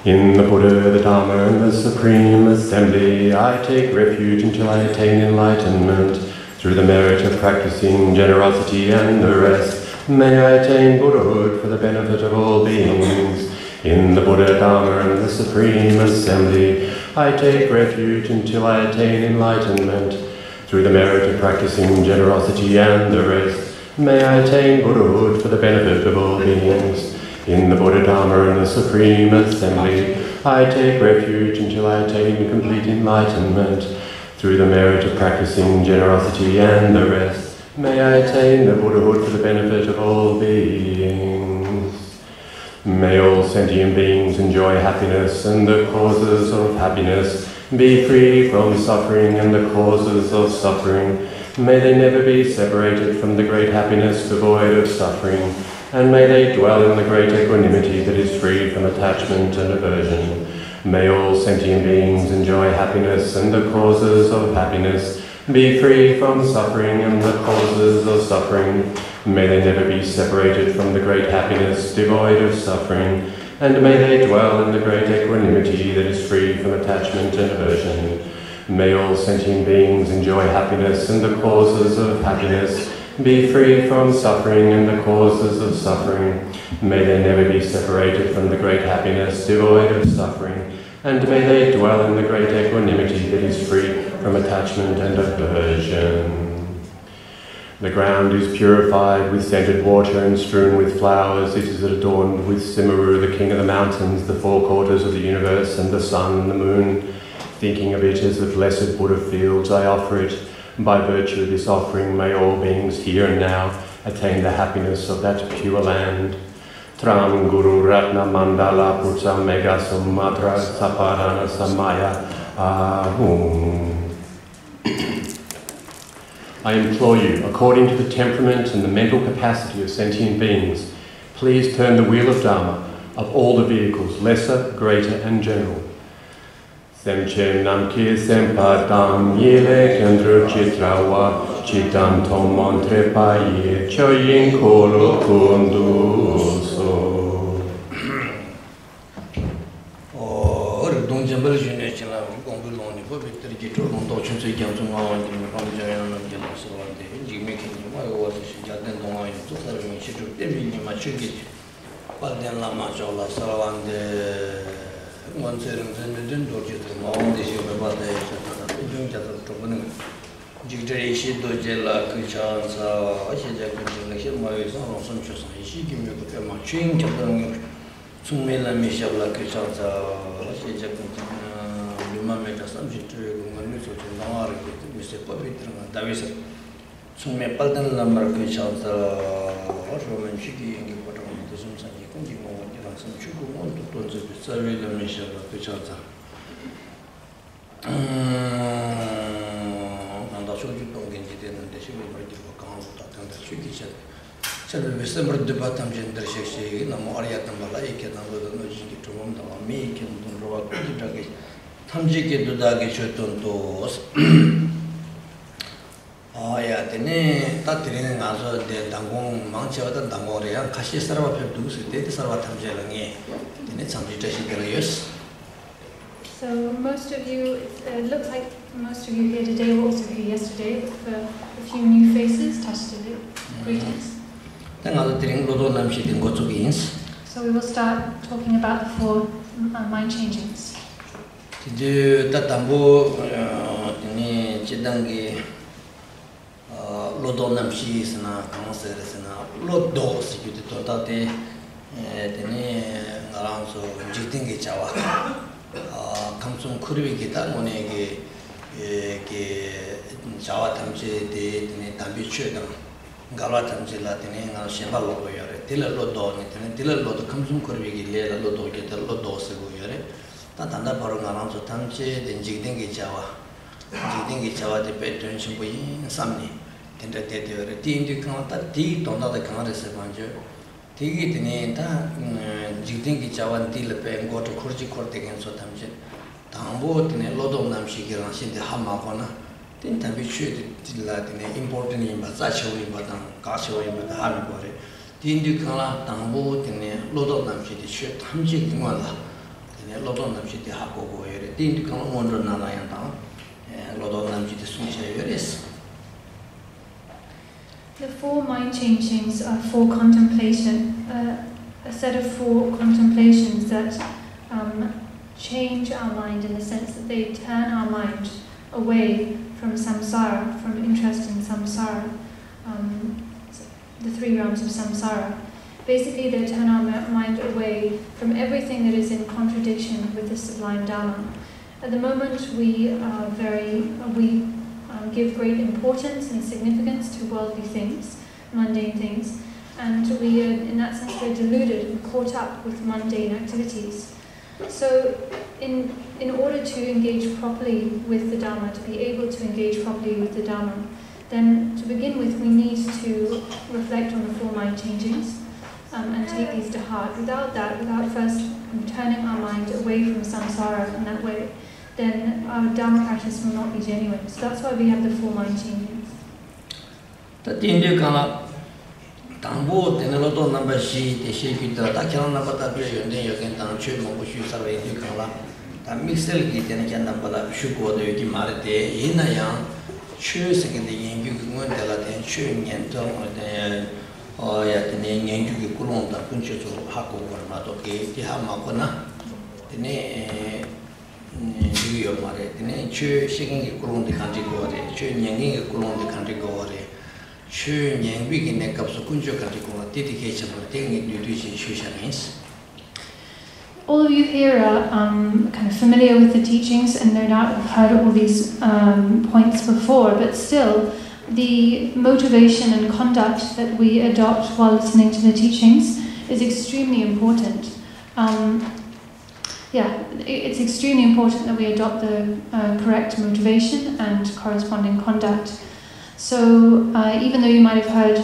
In the Buddha, the Dharma, and the Supreme Assembly, I take refuge until I attain enlightenment. Through the merit of practicing generosity and the rest, may I attain Buddhahood for the benefit of all beings. In the Buddha, Dharma, and the Supreme Assembly, I take refuge until I attain enlightenment. Through the merit of practicing generosity and the rest, may I attain Buddhahood for the benefit of all beings. In the Buddha, Dharma, and the Supreme Assembly, I take refuge until I attain complete enlightenment. Through the merit of practicing generosity and the rest, may I attain the Buddhahood for the benefit of all beings. May all sentient beings enjoy happiness, and the causes of happiness be free from suffering, and the causes of suffering, may they never be separated from the great happiness devoid of suffering, and may they dwell in the great equanimity that is free from attachment and aversion. May all sentient beings enjoy happiness, and the causes of happiness be free from suffering, and the causes of suffering, may they never be separated from the great happiness devoid of suffering, and may they dwell in the great equanimity that is free from attachment and aversion. May all sentient beings enjoy happiness, and the causes of happiness be free from suffering, and the causes of suffering, may they never be separated from the great happiness devoid of suffering, and may they dwell in the great equanimity that is free from attachment and aversion. The ground is purified with scented water and strewn with flowers. It is adorned with Simaru, the king of the mountains, the four quarters of the universe, and the sun and the moon. Thinking of it as the blessed Buddha fields, I offer it. By virtue of this offering, may all beings here and now attain the happiness of that pure land. Tram Guru Ratna Mandala Putsa Mega Sumatra Saparana Samaya Ahum. I implore you, according to the temperament and the mental capacity of sentient beings, please turn the wheel of Dharma of all the vehicles, lesser, greater, and general. Semche Namki Sempadam Yele Kendru Chitrawa Chitam Tomon Trepaye Choyin Kolo Kunduso. Don't jumble Junachela, Gonguloni, Victor Gito, Montochin, Gamma, Jimmy, my was Jadan Domain, 2,000 every maturity. But then La Majola, Salawan, one serum, and don't get them all this year about the Jigdari Shidojella, Kuchansa, Ashija, my son, she gave me a machine. Sumela Mishabla Kuchansa, Ashija, Luma made a subject to Manuso to Namar, Mr. Pavitra, Davis. Summe Paltan Lamar Kuchansa, Roman Chiki, and what on the Sumsa, you can give more some sugar, want to put the survey the Mishabla Kuchansa. And I showed you don't get it, and they should be ready for account and the tricky chat. December the bottom gender section, the Moria Tamalaik and the Nojiki to one, the make and the Rock Tamjiki to Dagishoton to yeah, the name Tatrin also the Dangong, Mancha, the Damoria, Kashisara produce, they deserve Tamjelangi, the next some. So most of you, it looks like most of you here today were also here yesterday for a few new faces, Tashtili. Greetings. So we will start talking about the four mind changings. Galatamzilla, Shimalo, Tilla Lodo, Tilla Lodo comes from Kurvigi, Lodo, get a Lodo Seguere, Tatanda Parangaranzo Tamche, then Jigdingi Java, Jigdingi Java, the Petron Boy, Samni, Tentative, Tea to count that tea, don't know the country Savanja, Tigit in Jigdingi Java and Tilape and go to Kurji Court against Sotamche, Tambo, Lodo Namshiki, in the Hamakona. Then be treated important in Bazacho, but Gasho, but Hamibore. The Indicala, Tambo, and Lodo Namshi, the shirt, Hamjik Mala, 로돈 남치티 하고 고여래 딘디 강 원로 나라양다 로돈 남치티 숨셔여레스. The four mind changings are for contemplation, a set of four contemplations that change our mind in the sense that they turn our mind away from samsara, from interest in samsara, the three realms of samsara. Basically, they turn our mind away from everything that is in contradiction with the sublime Dharma. At the moment, we give great importance and significance to worldly things, mundane things, and we, in that sense, we're deluded and caught up with mundane activities. So, in order to engage properly with the Dharma, to be able to engage properly with the Dharma, then to begin with, we need to reflect on the four mind changings and take these to heart. Without that, without first turning our mind away from samsara in that way, then our Dharma practice will not be genuine. So that's why we have the four mind changings. Tambo teneloto number she the shape it the Takan Nabata and then you can down chip Mobushu Saray Kala. The Mixel Git and can number Shuko the Yukimarate in a young choosing the Yangu de la Ten chewing and tongue or yet the name Yangu Kulon, the Punches of Hako or Matoke, the Hamakona, the name Yu Mare, the name Chu shaking a Kulon the country go, chewing Yangi a Kulon the country go. All of you here are kind of familiar with the teachings and no doubt have heard all these points before, but still the motivation and conduct that we adopt while listening to the teachings is extremely important. It's extremely important that we adopt the correct motivation and corresponding conduct. So even though you might have heard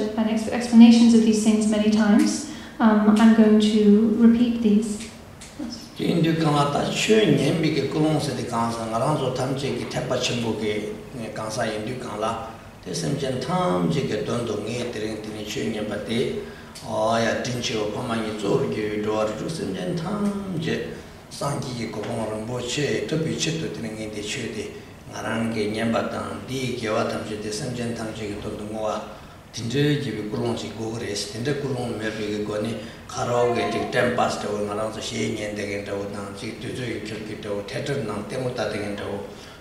explanations of these things many times, I'm going to repeat these. Arange nyambatan di kyawatam je desemjen tamje to ngoa tinde jibi kulonji gogres tinde kulon merbe goni karaoke tik tempas to ngarang so she nyen de to na ji tu ju chuk to theater na temuta de to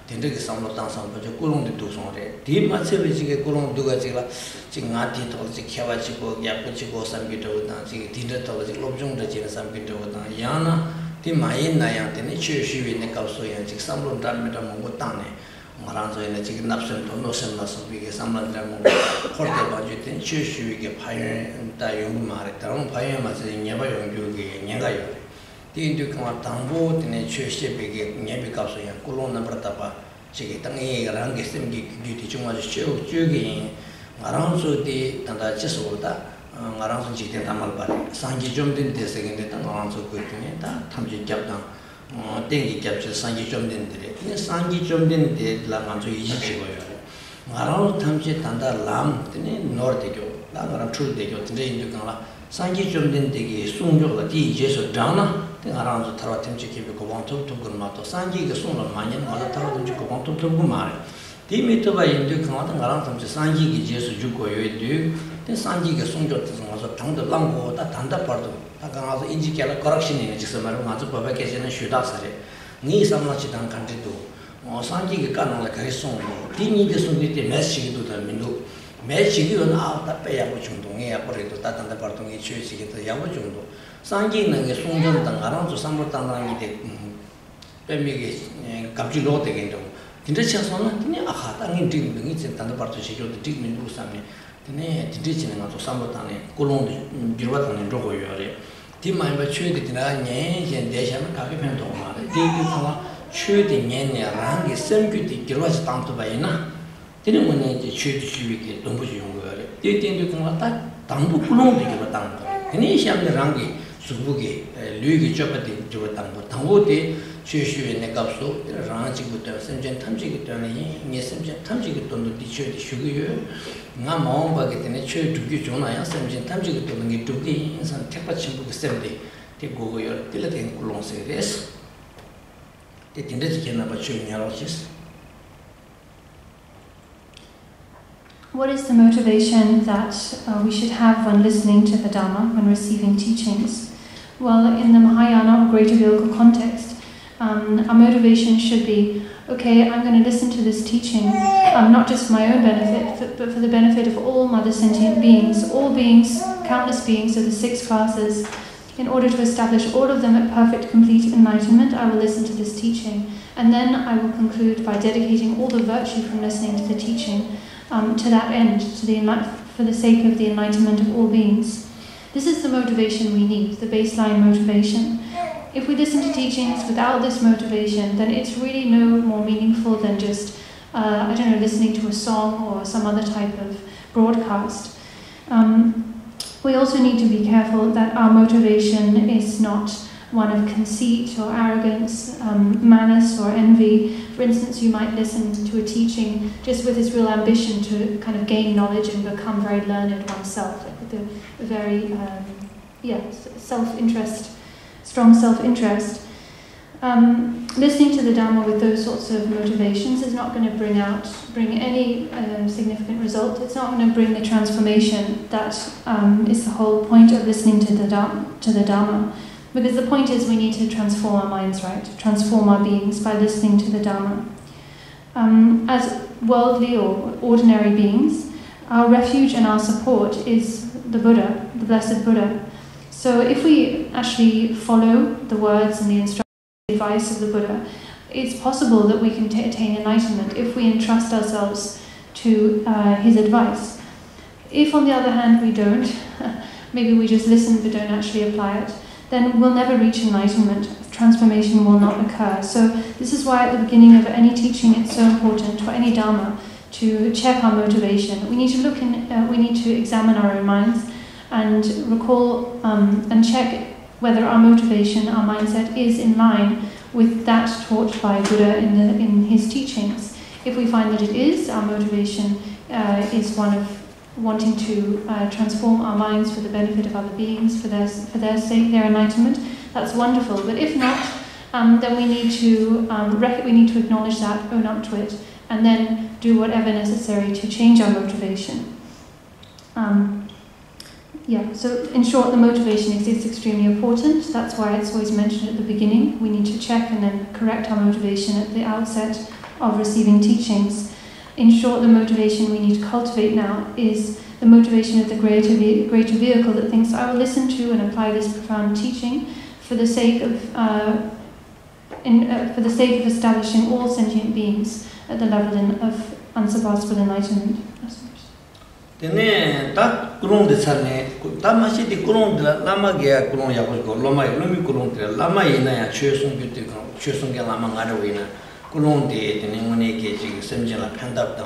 tinde ke samlo tang sam je kulon de tu song re di ma che be ji kulon du ga ji la ji nga ti to ji kyawa ji go ya pu ji go sam bi to na ji tinde to ji lobjong de ji sam bi to na yana the main Nayang, the church in the Kauso and Samlon Dharmeta Mongotane, Maranzo in the chicken absent or no semblance of big Samlan Dharmo, Porta budget and church we get Pioneer and Tayum Maritarum, Pioneer as in Yavayo Yugi, Yangayo. The Indu Kamatambo, the church big Yabikaso and Colonna Bratapa, Chikitangi, Rangistim, Duty Chumas, Jugi, Maranzo di Tanda Chesoda. Around Chitin Tamalpari, Sanji jumped in the second around so quickly, Tamji Captain, Dengi captured Sanji jumped in the Sanji jumped in the Lamanzo Ichigo. Around Tamji Tanda Lam, the Nordico, Lagaran True Deco, today in Dukala, Sanji jumped in the Sunjo, the Jesu Dana, then around the Taratimchi Kibiko to Gumato, Sanji, the son of Manyan, or the Taratimchi to Gumari. The Mitoba in Dukala, around the Sanji, Jesu Juko, you do. Then Sanji gets soon to the Lango, that Tanda Pardo, Takanazo Injicala corruption in Jisamaru, Mazuka and Shudasare. Ni some Lachitan country do. Or Sanji Gano like a song. Tini the Sundit message to the Mindu. Message given out that pay Abuchundu, operator that and the Parton church to the Yabuchundo. Sanji and the Sundan around to Samotana, Pemig Capjulo again. In the Chasona, Tini Ahat, and in it's in Tanda Parto, she got the Tigmin Usami. The teaching of Samotane, Colon, Girotan and Rogoyore. Timma traded in a Yan and Deshan Capipentoma. The Dikala shooting Yan Rang is simply Giros down to Baina. Didn't want to shoot Shiviki, Dumbuji. They didn't do that. Tambu Kulon, the Girotan. The nation the Rangi, Subuki, Luigi Chopati, Girotan, Tambote, Shishu and Negapso, the Ranchi with the Semjan Tamji, Semjan Tamji to the teacher, the sugar. Namon Baget in a church to Gujona and Semjan Tamji to the Tugi and some Tapachimbo assembly. Take over your Tilatin Kulon say this. What is the motivation that we should have when listening to the Dhamma, when receiving teachings? Well, in the Mahayana or Greater Vehicle context, our motivation should be, okay, I'm going to listen to this teaching, not just for my own benefit, but for the benefit of all mother sentient beings, all beings, countless beings of the 6 classes. In order to establish all of them at perfect, complete enlightenment, I will listen to this teaching. And then I will conclude by dedicating all the virtue from listening to the teaching to that end, for the sake of the enlightenment of all beings. This is the motivation we need, the baseline motivation. If we listen to teachings without this motivation, then it's really no more meaningful than just, listening to a song or some other type of broadcast. We also need to be careful that our motivation is not one of conceit or arrogance, malice or envy. For instance, you might listen to a teaching just with this real ambition to kind of gain knowledge and become very learned oneself, with a very self-interest, strong self-interest. Listening to the Dhamma with those sorts of motivations is not going to bring any significant result. It's not going to bring the transformation that is the whole point of listening to the Dhamma. Because the point is we need to transform our minds, right? Transform our beings by listening to the Dhamma. As worldly or ordinary beings, our refuge and our support is the Buddha, the Blessed Buddha. So if we actually follow the words and the instructions, the advice of the Buddha, it's possible that we can attain enlightenment if we entrust ourselves to his advice. If, on the other hand, we don't, maybe we just listen but don't actually apply it, then we'll never reach enlightenment. Transformation will not occur. So this is why at the beginning of any teaching it's so important, for any Dhamma, to check our motivation. We need to we need to examine our own minds and recall and check whether our motivation, our mindset is in line with that taught by Buddha in his teachings. If we find that it is, our motivation is one of wanting to transform our minds for the benefit of other beings, for their sake, their enlightenment, that's wonderful. But if not, then we need to acknowledge that, own up to it, and then do whatever necessary to change our motivation. So in short, the motivation is extremely important. That's why it's always mentioned at the beginning. We need to check and then correct our motivation at the outset of receiving teachings. In short, the motivation we need to cultivate now is the motivation of the greater vehicle that thinks, I will listen to and apply this profound teaching for the sake of establishing all sentient beings at the level of unsurpassable enlightenment. Tene ta kurung de sarne ta ma shi de kurung de lama ge kurung ya ko lama lumi kurung de lama ina ya chösung ge de chösung ge lama ngare wina kurung de tene ngone ge ji semjin la phandap da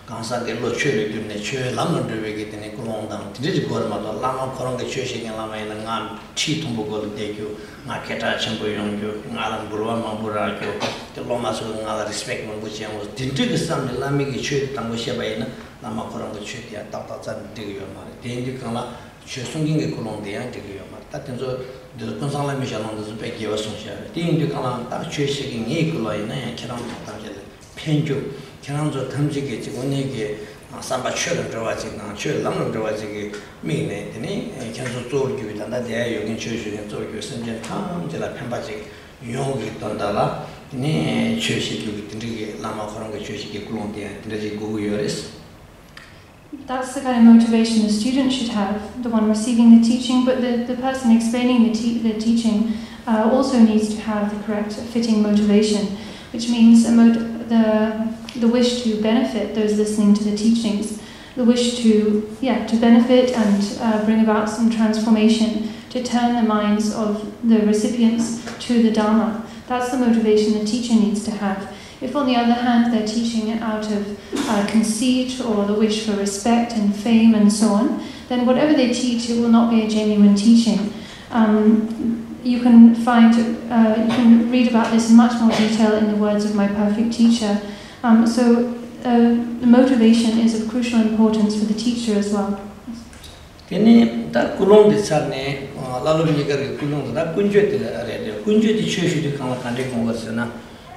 kansa ge lo chöle de ne chö lam de we ge tene kurung da de ji ko ma da lama kurung ge chöshi ge lama ina ngam chi tum bo go de kyo nga keta chambo yong kyo ngalam burwa ma bura kyo de lama so ngala respect mo bu chen wo de ge sam de lami ge chö tang bo she ba ina Lama Koranga Chutia, Tata Digama, the Indicala, Chusunging Colombia, Digama, Tatanzo, the Consala Michelon, the Peki was the Indicala, Chusing Ecola, and Kiran Tangel, Penjo, Kiranzo Tamjigate, Onege, Samba Children Drawazing, Chil Lam Drawazing, Mine, and Kanzo told you that day you can choose and told you, Sanjan Tam, Jella Pampazic, Yogi Tondala, Ne Chushi, Lama Koranga Chushi, Colombia, and the Guguris. That's the kind of motivation the student should have, the one receiving the teaching, but the person explaining the teaching also needs to have the correct fitting motivation, which means the wish to benefit those listening to the teachings, the wish to benefit and bring about some transformation, to turn the minds of the recipients to the Dhamma. That's the motivation the teacher needs to have. If, on the other hand, they're teaching out of conceit or the wish for respect and fame and so on, then whatever they teach, it will not be a genuine teaching. You can read about this in much more detail in the words of my perfect teacher. So the motivation is of crucial importance for the teacher as well.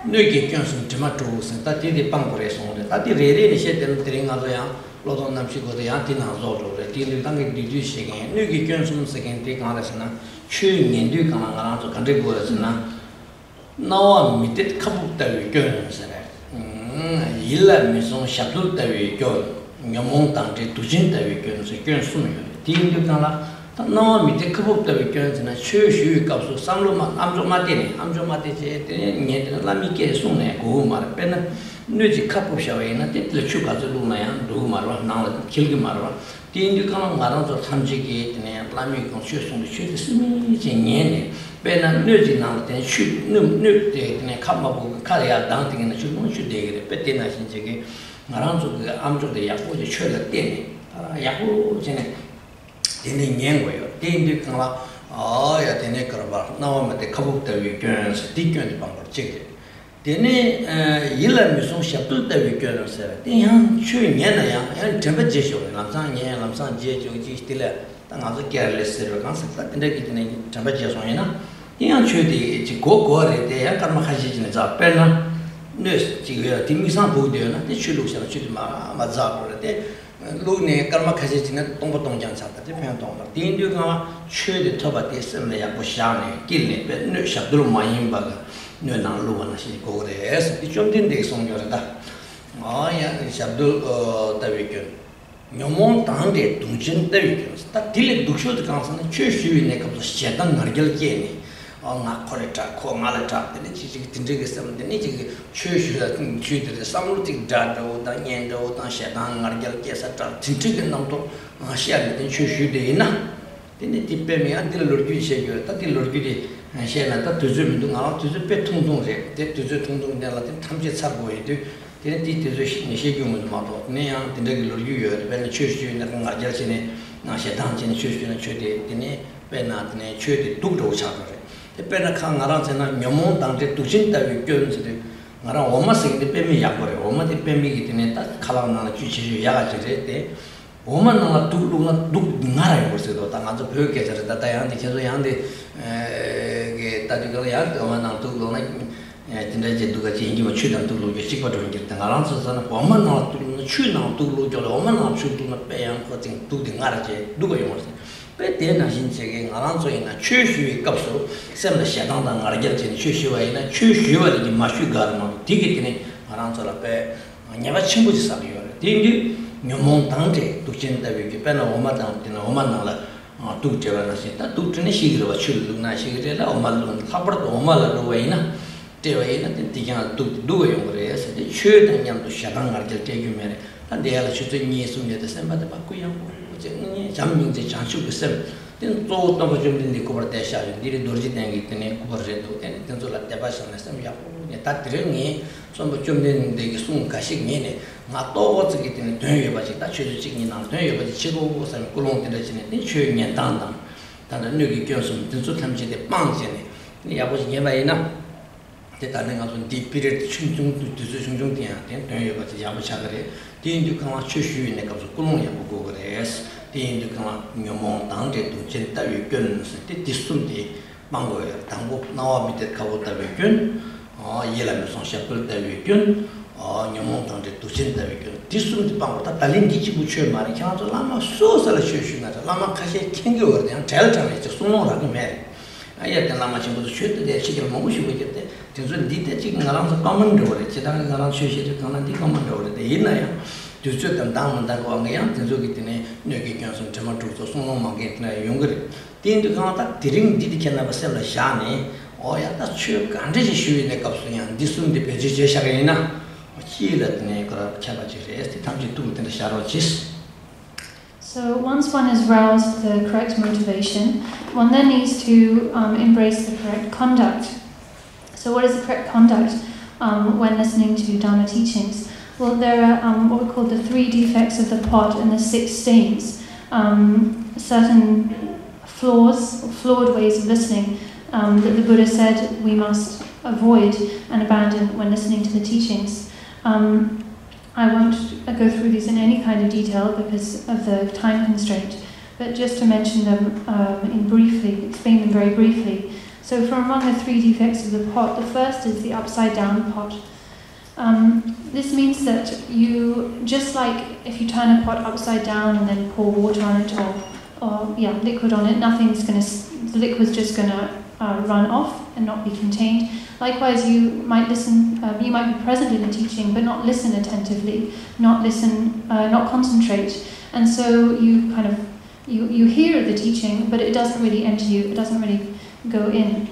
Nuki Johnson, Tomatoes, and Tati the Pancreas on the Tati really said them telling other young, Lord on them, she got the antenna Zoto, the Tilly Tangi Diduce again, Nuki Johnson, second take on us, chewing in Duke around to country boys. Now I meet it couple that we girls. Yilla Maison Chateau that we go, Yamontan to Jinta we girls, a girl soon. Team Ducala. No, mi te couple that we girls and a church capsule, some Amjomatini, Amjomati, Lamike soon, Gumar, Penna, Nuji couple shaway, did the Chuka Luna, Dumara, now Kilgimara, the Indican Marans of Tamjigate and Lami conscious on the shoot is me, Penna Nuji now, then shoot, nuke and a come up, carry out dancing in the children should dig, Petina Sinjagi, Maranzo, the Amjo de Yaku, the church at Dini, Yaku, Jenny. In Yanway, Ding Dukala, oh, yeah, the Necrobar, now I'm at the couple that we girls, Deacon Bumper chicken. Dene Yilla Muson Chateau that we girls, the young chewing Yana and temperature, Lamsan, Lamsan, J. Stiller, and other careless concept, and they get in temperatures on Yana. The young chew the go, the Yakamahajin is our penna, nurse, Timisan Buddha, the should look at Mazar. Lune Karma Kazin, Tombotong Jansata, the Panton, the Indian chew the Tobatis and the Yabushani, Gilney, but no Shabdul Mayimbaga, no Naluana, she go there, the Jumdin days on your da. Oh, yeah, Shabdul Davikan. No more tanged, Dungeon Davicans, that till it do shoot the council, church you in a couple of Shetan Nargil Kenny. On a correct call Malata, the Nichik, the Nichik church that treated the Samutic Dado, the Yendo, the Shetan, Nargel Kesata, Tintigan Noto, shared the church you did enough. Then it depend me until Lord Gushaker, that the Lord Giddy and Shana to zoom into out to the Petundung, to the Tundung, the Latin Tamjet subway, then it is a shaking model. Neon, the regular year, when the church you in the Nargelsine, Nashetan, and church in a church, the Penat, and a church, two chapter. The Penacang around and Yamon down to Jinta with girls. Around almost the Pemi Yapore, almost the Pemi in that Kalana Chichi Yagate. Woman on a two Nara was it, another purgator that I am the Kazayandi Tatical Yard, woman on two like Tinaja to get you children to look at Chico to get the answers and a woman not to chew now to look at a woman not to pay and putting to the Naraje, do you want? But then I think around in a church capsule, send the Shatan and Argentine church in a church you are in Mashu garden, ticket in it, around the pair. I never chimney samuel. Did you? New montante to change the Wikipedia woman down in a woman two Jevanasita, two Trinity of a children, Nashigella, or Malun, Happer, or Malaruena, Tevaina, the young to do a young race, the church and young to Shatan Argentine, and the other shooting years soon at the same, but the Bakuya. Jumping the chance to seven. Then told of in the Covertasha, did Dorji Tangi, Coverredo, and Tenzola Tabashan, and some Yapu, that ring, some of Jumden, the soon cashing in it. Not all what's getting a but it touches chicken on Toyo, but Chico was and Colon in the chewing and down. Then the new girls, sometimes the pounds in it. I was never enough. The turning out on deep period to Sunjung, then Toyo, but the Yamachagre. Then you come out church in the cups of Colonia go there. Then you come out your mount down to Genta, guns, the Sunday, Mango, Tango, now I meet the Kavota Gun, or Yellow Son Chapel, the Gun, or your mount down to Genta. This Sunday Bango, Talinki Butcher, Maricano, Lama, so celebration at Lama Kashi King over there, and tell them it's a sooner than married. I had the Lama to shoot the chicken motion with it. Tinsu did the chicken around the common door, it's around Sushi to come and the common door, the inner to shoot them down and go on the young Tinsu Nuki and tomato to Sonoma get younger. Then to come out, the ring did can have a sell a shani, or that's true, and this is shooting the cups and this soon the Pejija Sharina, or she let Necra Chabachi, the time to do it in the shadow cheese. So once one has roused the correct motivation, one then needs to embrace the correct conduct. So what is the correct conduct when listening to Dharma teachings? Well, there are what we call the 3 defects of the pot and the 6 stains. Certain flawed ways of listening that the Buddha said we must avoid and abandon when listening to the teachings. I won't go through these in any kind of detail because of the time constraint, but just to mention them explain them very briefly. So from among the 3 defects of the pot, the first is the upside down pot. This means that you, just like if you turn a pot upside down and then pour water on it or liquid on it, the liquid's just going to run off and not be contained. Likewise, you might you might be present in the teaching, but not listen attentively, not concentrate. And so you you hear the teaching, but it doesn't really enter you, it doesn't really go in.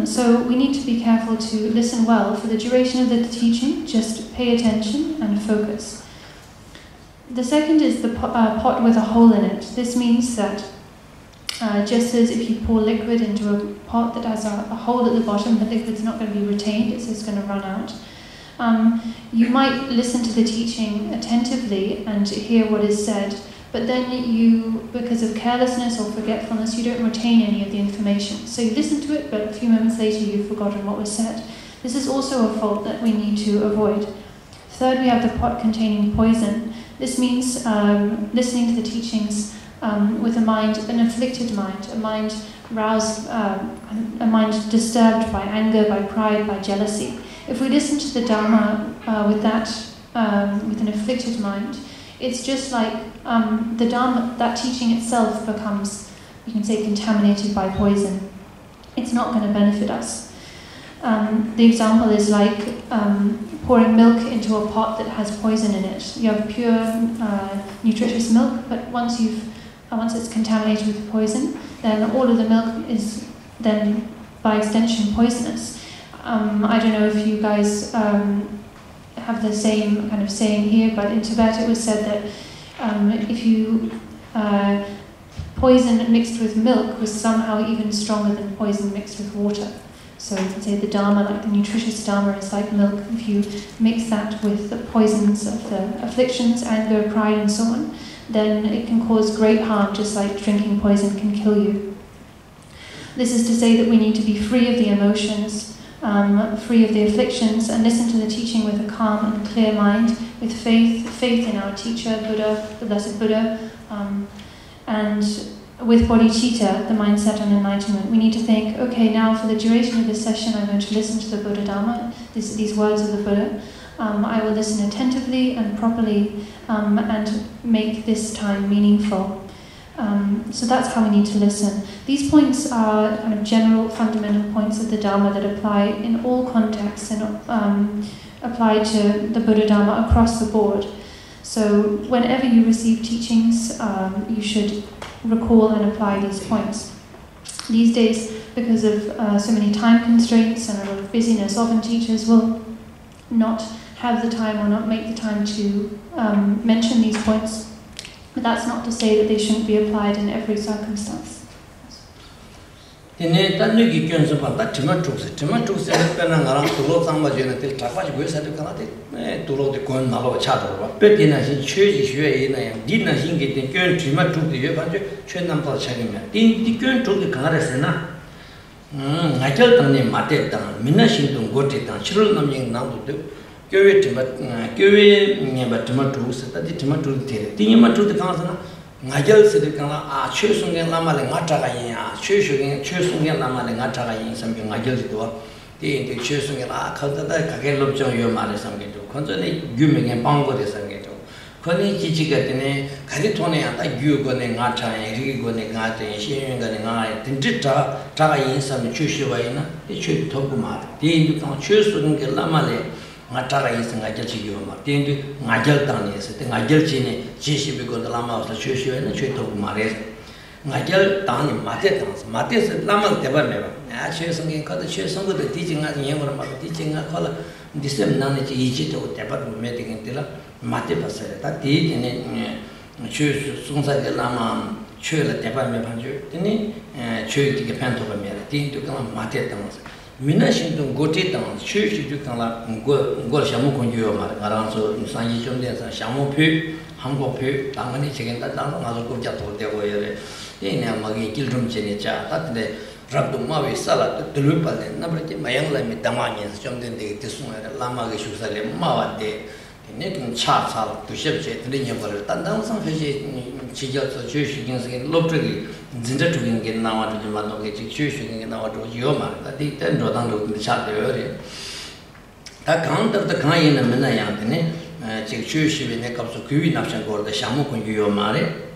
So we need to be careful to listen well for the duration of the teaching, just pay attention and focus. The second is the pot with a hole in it. This means that just as if you pour liquid into a pot that has a hole at the bottom, the liquid's not going to be retained, it's just going to run out. You might listen to the teaching attentively and hear what is said, but then you, because of carelessness or forgetfulness, you don't retain any of the information. So you listen to it, but a few moments later you've forgotten what was said. This is also a fault that we need to avoid. Third, we have the pot containing poison. This means listening to the teachings with an afflicted mind, a mind roused, a mind disturbed by anger, by pride, by jealousy. If we listen to the Dharma with an afflicted mind, it's just like the Dharma, that teaching itself becomes, you can say, contaminated by poison. It's not going to benefit us. The example is like pouring milk into a pot that has poison in it. You have pure, nutritious milk, but once it's contaminated with poison, then all of the milk is then, by extension, poisonous. I don't know if you guys have the same kind of saying here, but in Tibet it was said that if you poison mixed with milk was somehow even stronger than poison mixed with water. So you can say the Dharma, like the nutritious Dharma, is like milk. If you mix that with the poisons of the afflictions, anger, pride, and so on, then it can cause great harm, just like drinking poison can kill you. This is to say that we need to be free of the emotions, free of the afflictions, and listen to the teaching with a calm and clear mind, with faith in our teacher, Buddha, the Blessed Buddha, and with bodhicitta, the mindset on enlightenment. We need to think, okay, now for the duration of this session I'm going to listen to the Buddha Dharma, these words of the Buddha. I will listen attentively and properly and make this time meaningful. So that's how we need to listen. These points are kind of general fundamental points of the Dharma that apply in all contexts and apply to the Buddha Dharma across the board. So whenever you receive teachings, you should recall and apply these points. These days, because of so many time constraints and a lot of busyness, often teachers will not have the time or not make the time to mention these points. But that's not to say that they shouldn't be applied in every circumstance. Ngajal sedekala chösungen lamale ngataga yin chösungen lamale ngataga yin samge ngajal sidwa de chösungen khada da kage lobjong yo mare samge do konjone gyumenge banggo de samge do koni jijiga tene gari thone ata gyu gone ngata ri gone ngata shin gone nga tindita taga yin samge chöshwa yin de chö thobu mare de du kan chösungen lamale ngataga yin ngajal chi yo mare de ngajal tane se de ngajal chi ne jishi bi go de lama os chöshwa yin chö thobu mare ngajal tani mate se lama de ba me ba chösungen ka de chösungen de dijinga yin mo ma dijinga khala disem nane chi ichi to de ba me de gen de la mate pa se ta de ne chö sungsa de lama chö la de ba me ban ju de ne chö ti ge pan to ba me de de ka mate ta mina shin dong go te tang chö shi ju kan la go shamu kon ju yo ma ga so san yi chom de sa shamu phu ham go phu dang ni che gen da dang ma zo ko ja to de go ye re ne ma ge kil rum che ne cha ta de rab du ma we sa la de lu pa de na ba che ma yang la mi da ma ni chom de de su la ma ge shu sa le ma wa de 내가 차차 부셔제 들리냐 버를 단단상 회제 지겨서 주시긴스 롭트기 진짜 죽인 게 나와도 만나게 주시긴 게 나와도 요마 다디 땐도단도 차대요 다 강들도 강이는 맨날 양한테네 지금 주시비 내 값을 귀위 납션 거를 샤무군 유요 말에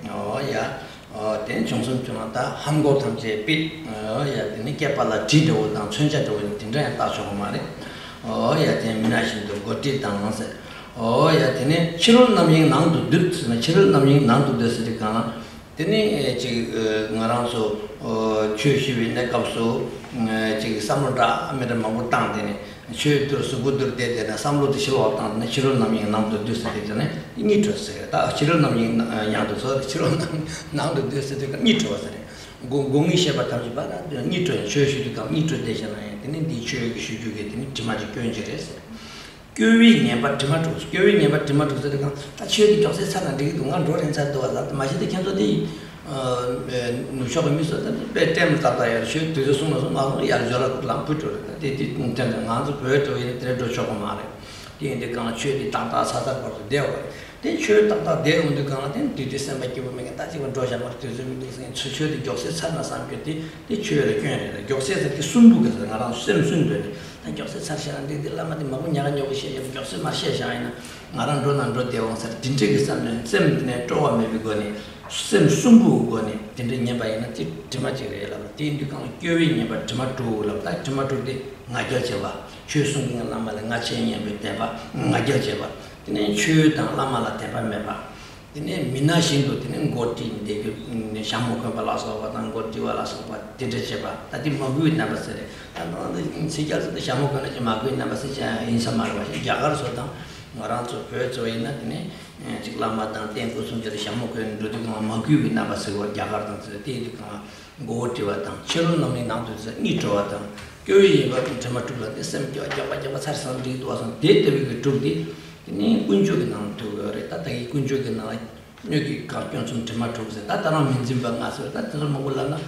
된 정선 좀다 한국 탐제 빛 되는 개발라 지도 당 천자도 된장 따서 말에 된 미나신도 거기 당한서 되는 7월 남ing 남도 듣스나 7월 남ing 남도 됐으니까 되는 지금 나랑서 주시비 내 값을 지금 삼월다 아메리카 뭐 땅되네 최도 수고들 되잖아 삼로도 싫어 왔다는 7월 남ing 남도 됐으니까 이 좋았어요 다 7월 남ing 양도서 7월 남도 됐으니까 이 좋았어요 공이 셔바 탐지 봐라 이 좋아 최시도 이 좋아 되잖아요 되는 이 최기 수주게 되는 지마지 교인지래서 교위냐 바트마토 교위냐 바트마토서 다 최기 적세 사람들이 동안 로렌사도 와서 마시도 견도디 누셔가 미서다 배템 따다야 슈 되서서서 나도 야저라 람푸토 데디 인터넷 나도 베토 이레도 쇼가 말해 디인데 간 최디 따다 사다 버도 되어 데 최 따다 되는데 간한테 디디스만 기보면 다지고 조샤 버도 좀 최디 적세 사나 삼게디 디 최를 괜히 적세서 그 순부에서 나랑 셈순데 난 적세 사시한데 들라마디 마고 냐가 요시 적세 마시샤이나 나랑 로난도 되어서 진짜게 삼는 셈네 쪼와메 비거니 셈 숨부거니 진짜 녀바이나 디마지래라 디인디강 교위 녀바 디마토라 다 디마토데 나겨져봐 최순경 남말 나체냐 베대봐 나겨져봐 디네 최당 남말라 대바메봐 디네 미나신도 디네 고티인데 그 샤모카 발라서 바단 고티와라서 바 디데제봐 다디 마부이 나바세레 나는 시jal도 샤모카나 좀 마부이 나바세자 인사마르바 야가르서다 마란초 페조이나 디네 지글라마단 템포 순저리 샤모케는 도디가 마규비 나바스고 야가르던스 디디가 고티와단 칠론 넘니 나도서 니토와단 교회에 같은 점atu라 셈죠 야바야바 사르선디 도와서 데데비 그쪽디 니 군조게 나도래 따다기 군조게 나 여기 가평 좀 점atu서 따다랑 민진방 가서 따다랑 먹을라나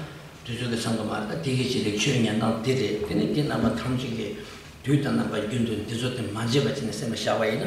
저쪽에 상가마다 되게 지리 취행이 나 데데 되는 게 아마 탐지게 뒤다나 봐 윤도 디저트 만져봐지는 셈 샤와이나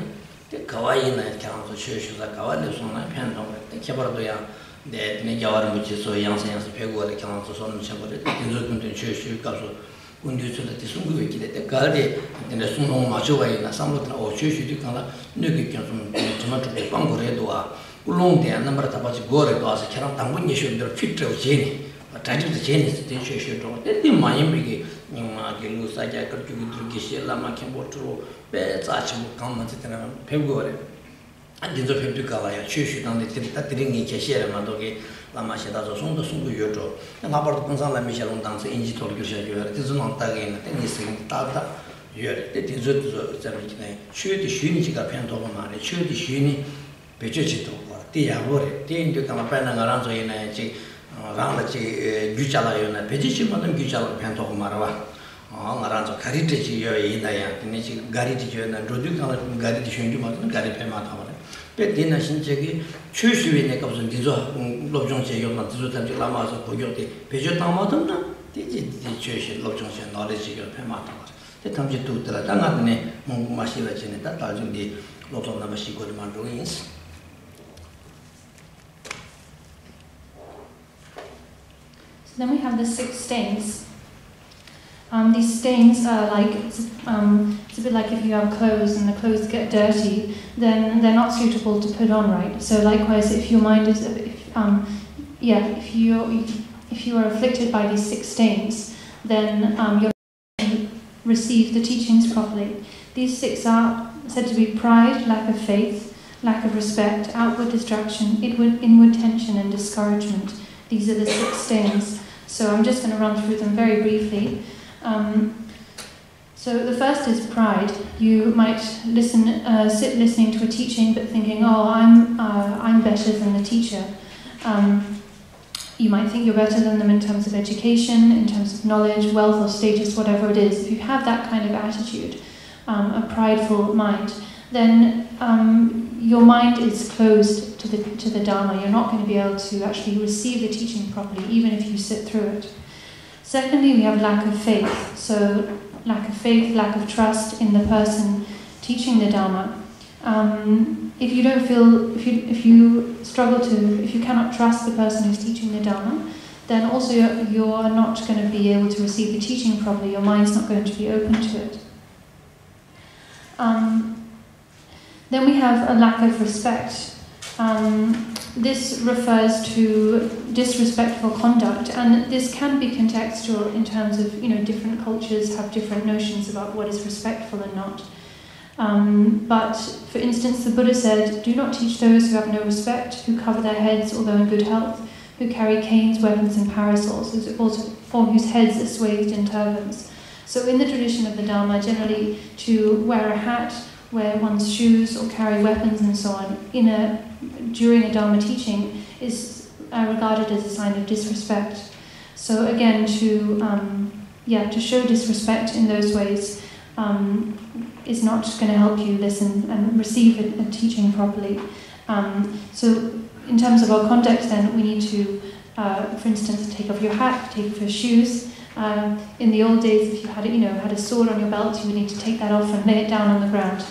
가와이나 강서 최슈가 가와르소나 편동 개발도야 내 야와르 무치소 양산양스 배고를 강서 손을 쳐버려 디저트도 최슈 가서 운주서도 뒤숭구에 기대 가리 근데 숨롱 마셔와이나 삼로나 오 최슈디 강라 느끼 좀 저마트 방고래도 와 울롱대 넘버 잡아지 고래도 와서 캐랑 당분 예슈들 피트로 제니 다지도 제니 최슈도 때 많이 비게 그 사자 그렇게 들기시 라마케 보트로 배자치고 강만지더라 배고래 안진저 배두가와야 최슈당데 뜻들이 계시라마도게 라마시다서 손도 숨고 요죠 나버도 공산라 미샤론 당서 인지 돌기셔요 그래서 논다게 땡이스 따다 요래 때디저도 저렇게 최디 쉬니지가 편도가 말에 최디 쉬니 배제지도 디야고래 디인도 강아 빠나가랑 저이네 지 라마지 규자라요나 배제지만은 규자로 편도가 말아 나랑서 가리티지 여이나야 근데 가리티지나 로드가 가리티 쉬는 거 가리 페마타 말에 배디나 신체기 추수에 내가 무슨 디조 로정제 요만 디조 단지 라마서 보여대 배제 담아던다 디지 추시 로정제 노래지가 페마타 말에 탐지 두더라 당하네 뭐 마시라 지내다 다중디 로정 남시고를 만들어인스 So then we have the 6 stains. These stains are like, it's a bit like if you have clothes and the clothes get dirty, then they're not suitable to put on, right? So likewise, if your mind is, if you are afflicted by these 6 stains, then you're not receive the teachings properly. These 6 are said to be pride, lack of faith, lack of respect, outward distraction, inward tension and discouragement. These are the 6 stains. So I'm just going to run through them very briefly. So the first is pride. You might sit listening to a teaching but thinking, oh, I'm better than the teacher. You might think you're better than them in terms of education, in terms of knowledge, wealth or status, whatever it is. If you have that kind of attitude, a prideful mind, then your mind is closed to the Dharma. You're not going to be able to actually receive the teaching properly, even if you sit through it. Secondly, we have lack of faith. So lack of faith, lack of trust in the person teaching the Dharma. If you don't feel, if you struggle to, if you cannot trust the person who's teaching the Dharma, then also you're not going to be able to receive the teaching properly. Your mind's not going to be open to it. Then we have a lack of respect. This refers to disrespectful conduct, and this can be contextual in terms of, different cultures have different notions about what is respectful and not. But for instance, the Buddha said, "Do not teach those who have no respect, who cover their heads although in good health, who carry canes, weapons, and parasols, or whose heads are swathed in turbans." So in the tradition of the Dharma, generally to wear a hat, wear one's shoes, or carry weapons and so on during a Dharma teaching is regarded as a sign of disrespect. So again, to show disrespect in those ways is not going to help you listen and receive a teaching properly. So in terms of our context, then we need to, for instance, take off your hat, take off your shoes. In the old days, if you had a sword on your belt, you would need to take that off and lay it down on the ground.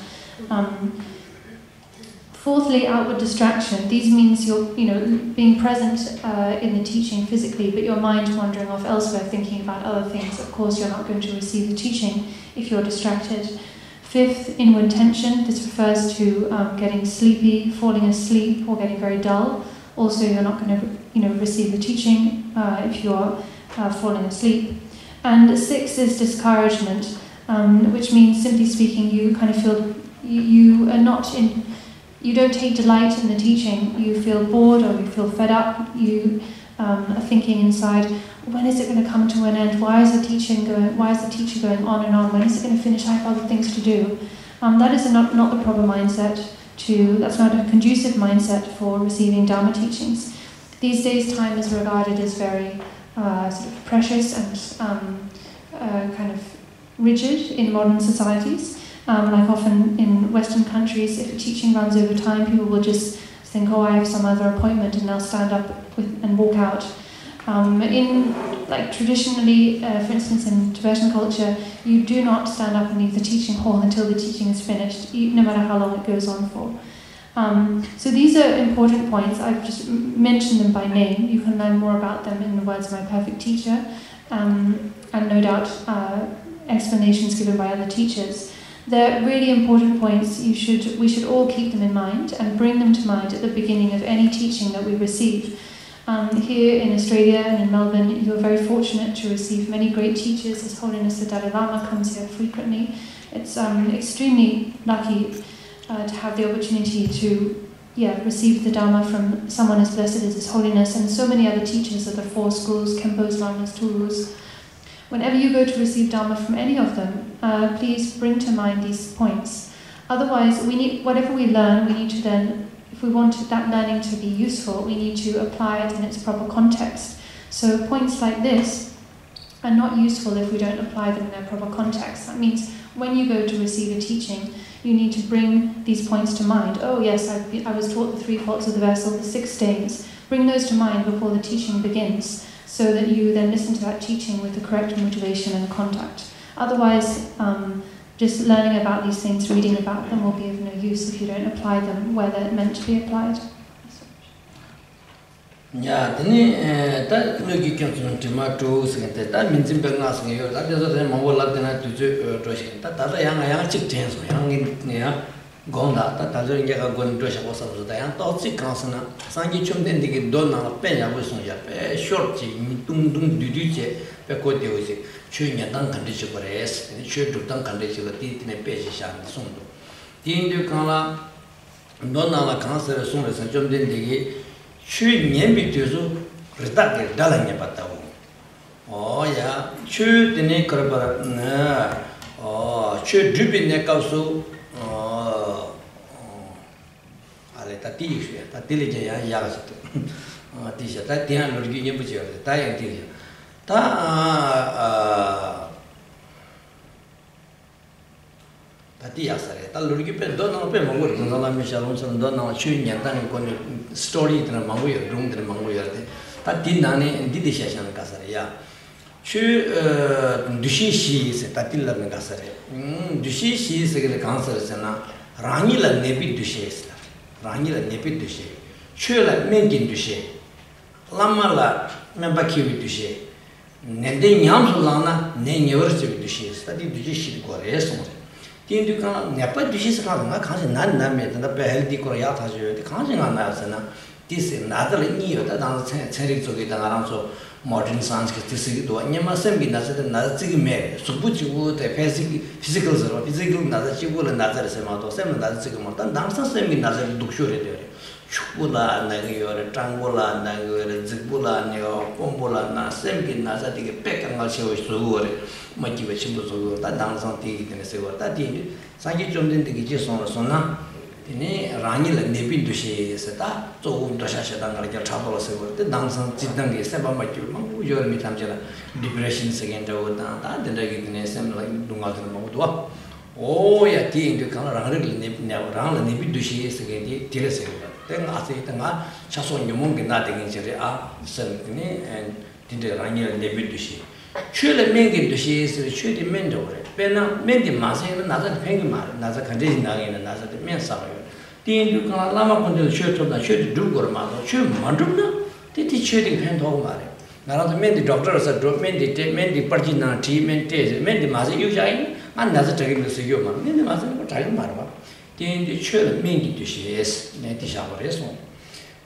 Fourthly, outward distraction. These means you're, being present in the teaching physically, but your mind wandering off elsewhere, thinking about other things. Of course, you're not going to receive the teaching if you're distracted. Fifth, inward tension. This refers to getting sleepy, falling asleep, or getting very dull. Also, you're not going to, receive the teaching if you're falling asleep. And sixth is discouragement, which means, simply speaking, you kind of feel you are not in. You don't take delight in the teaching. You feel bored or you feel fed up. You are thinking inside, when is it going to come to an end? Why is the teacher going on and on? When is it going to finish? I have other things to do. That is not the proper mindset. That's not a conducive mindset for receiving Dharma teachings. These days, time is regarded as very sort of precious and kind of rigid in modern societies. Like often in Western countries, if a teaching runs over time, people will just think, "Oh, I have some other appointment," and they'll stand up and walk out. Traditionally, for instance, in Tibetan culture, you do not stand up and leave the teaching hall until the teaching is finished, no matter how long it goes on for. So these are important points. I've just mentioned them by name. You can learn more about them in the words of my perfect teacher, and no doubt explanations given by other teachers. They're really important points. We should all keep them in mind and bring them to mind at the beginning of any teaching that we receive. Here in Australia and in Melbourne, you're very fortunate to receive many great teachers. His Holiness the Dalai Lama comes here frequently. It's extremely lucky to have the opportunity to receive the Dharma from someone as blessed as His Holiness, and so many other teachers of the four schools, Khenpo's, Lamas, Tulus. Whenever you go to receive Dharma from any of them, please bring to mind these points. Otherwise, whatever we learn, we need to then, if we want that learning to be useful, we need to apply it in its proper context. So points like this are not useful if we don't apply them in their proper context. That means when you go to receive a teaching, you need to bring these points to mind. Oh yes, I was taught the 3 faults of the vessel, the 6 stains. Bring those to mind before the teaching begins, so that you then listen to that teaching with the correct motivation and contact. Otherwise, just learning about these things, reading about them will be of no use if you don't apply them where they're meant to be applied. Yeah, that look can tomatoes and that means in Bernasing, that is what I'm all up to do. That young chickens, young Gonda, that I don't get a good dress was of the Antoxic Council. Sangi Chum then they donna pena was on your shorty, dum duduce, pecote, chewing a dunk condition for a s, and sure to dunk condition with teeth in a page and sundo. The Indu Kala Donna la cancer as soon as I jumped in the chewing yambituzu, redacted Dalanya Patao. Oh, yeah, chew the neck oh, chew dripping neck also. Tatilija Yagas, Tisha, Tatian or Guinea Butcher, Tayan Tisha. Tatiasare, Talurgipe, don't know Pema, Donna Michel, and Donna chewing and then story in a Manguya, room in a Manguya. Tatinani and Didisha and Casaria. Chew Dushishi is a Tatilla and Casare. Dushishi is a cancer, Rangila nebi dushes, Rangila nebi dushe, Chula mendin dushe, Lamala membakiwi dushe, Nende Yamsulana, Nen University dushes, study dushi Koreas. Tindu can never dishes on the country, none made the healthy Koreata, the country on Nasana. This is another new that I'm telling to get around so modern science. This is to Yama Sembi Nazar, another Sigmare, so put you would a physical, another Chibul, another Semato, seven another Sigmont, Damsa Sembi Nazar Dukshure, Chupula, Nagio, Trangula, Nagio, Zibula, Neo, Pombola, Sembi Nazar, take a peck and I'll show it to Motivation, that dance on tea in a silver. That did Sanji jumped in the kitchen on Sona. Ranil and Nepin to she said that, so Dashasha like a trouble silver. The dance on Chitangi, Seba, your Mitamjala, depressions again to that, the recognition like Dungal. Oh, yeah, tea into color around the Nepin to she is again, Tilly. Then I say, Chason Yumung, nothing in Cherry, Seventy and did the Ranil and Nepin to she. Chile Mengin to she is the Chili Mendo. Pena Mendi Masi, another Pengimar, another condition, another Mensa. The Lama Pundu Church of the Church Dugorma, Chur Manduna, they teach shooting pen home. Now the men, the doctors are drop men, the Pergina tea, men, the Masi, you giant, another taking the Sigurman, men the Masan for Tiger Marva. Then the church Mengi to she is, Netisha.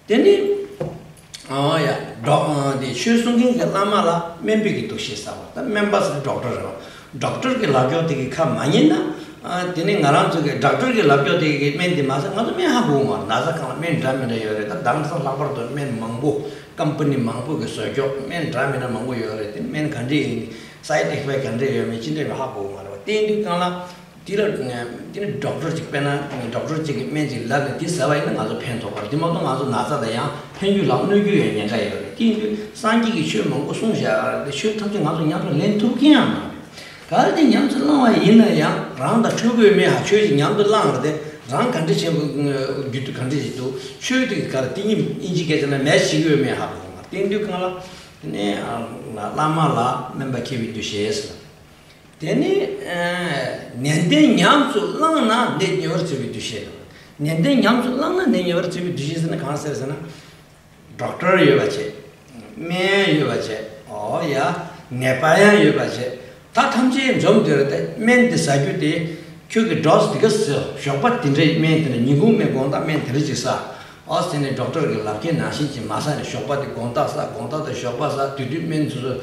Then oh, yeah, the Chusunging Lamala, Membigi to she saw. The members of the doctor. Doctor के लाभ्यों तक का मायने ना तिन्हें आराम से doctor के लाभ्यों तक मैं दिमाग से मतलब मैं हाँ बोलूँगा नाज़ा का मैं ड्रामे ना योरे तो डांस का लाभर तो मैं मंगो कंपनी मंगो के सोचो मैं ड्रामे ना मंगो योरे तो मैं कंट्री साइड इफेक्ट कंट्री योरे मैं चिंते में हाँ बोलूँगा तीन दिन काला तिन्हें डॉक्टर चिक पे ना डॉक्टर चिक मैं जिल्ला के तीस सवाई ना आजो फैन तो कर दिमाग तो आजो नाज़ा दे यहाँ फैन यू लाभ नहीं क्यों है यहाँ योरे तीन दिन सांची की शो मंगो सुनशा शो थम्से आजो यहाँ पर लें तो क्या Gardi Yams Long in a young round the two may have chosen young the long wrong condition due to condition to shoot the Cartini indicating a mess you may have. Then you can Lama La, member Kiwi to Shares. Then Nenden Yams long now, then yours to be to share. Nenden Yams long and then yours to be to share in the concerts. Doctor Yuvache, May Yuvache, oh yeah, Nepaya Yuvache. 다 탐지 좀 들었대. 맨 디사이드 그게 도스 디가스 쇼파 딘레 맨데 니구메 공다 맨 들지사. 어스네 doctor가 라게 나시지 마사네 쇼파디 공다사 공다데 쇼파사 디디멘스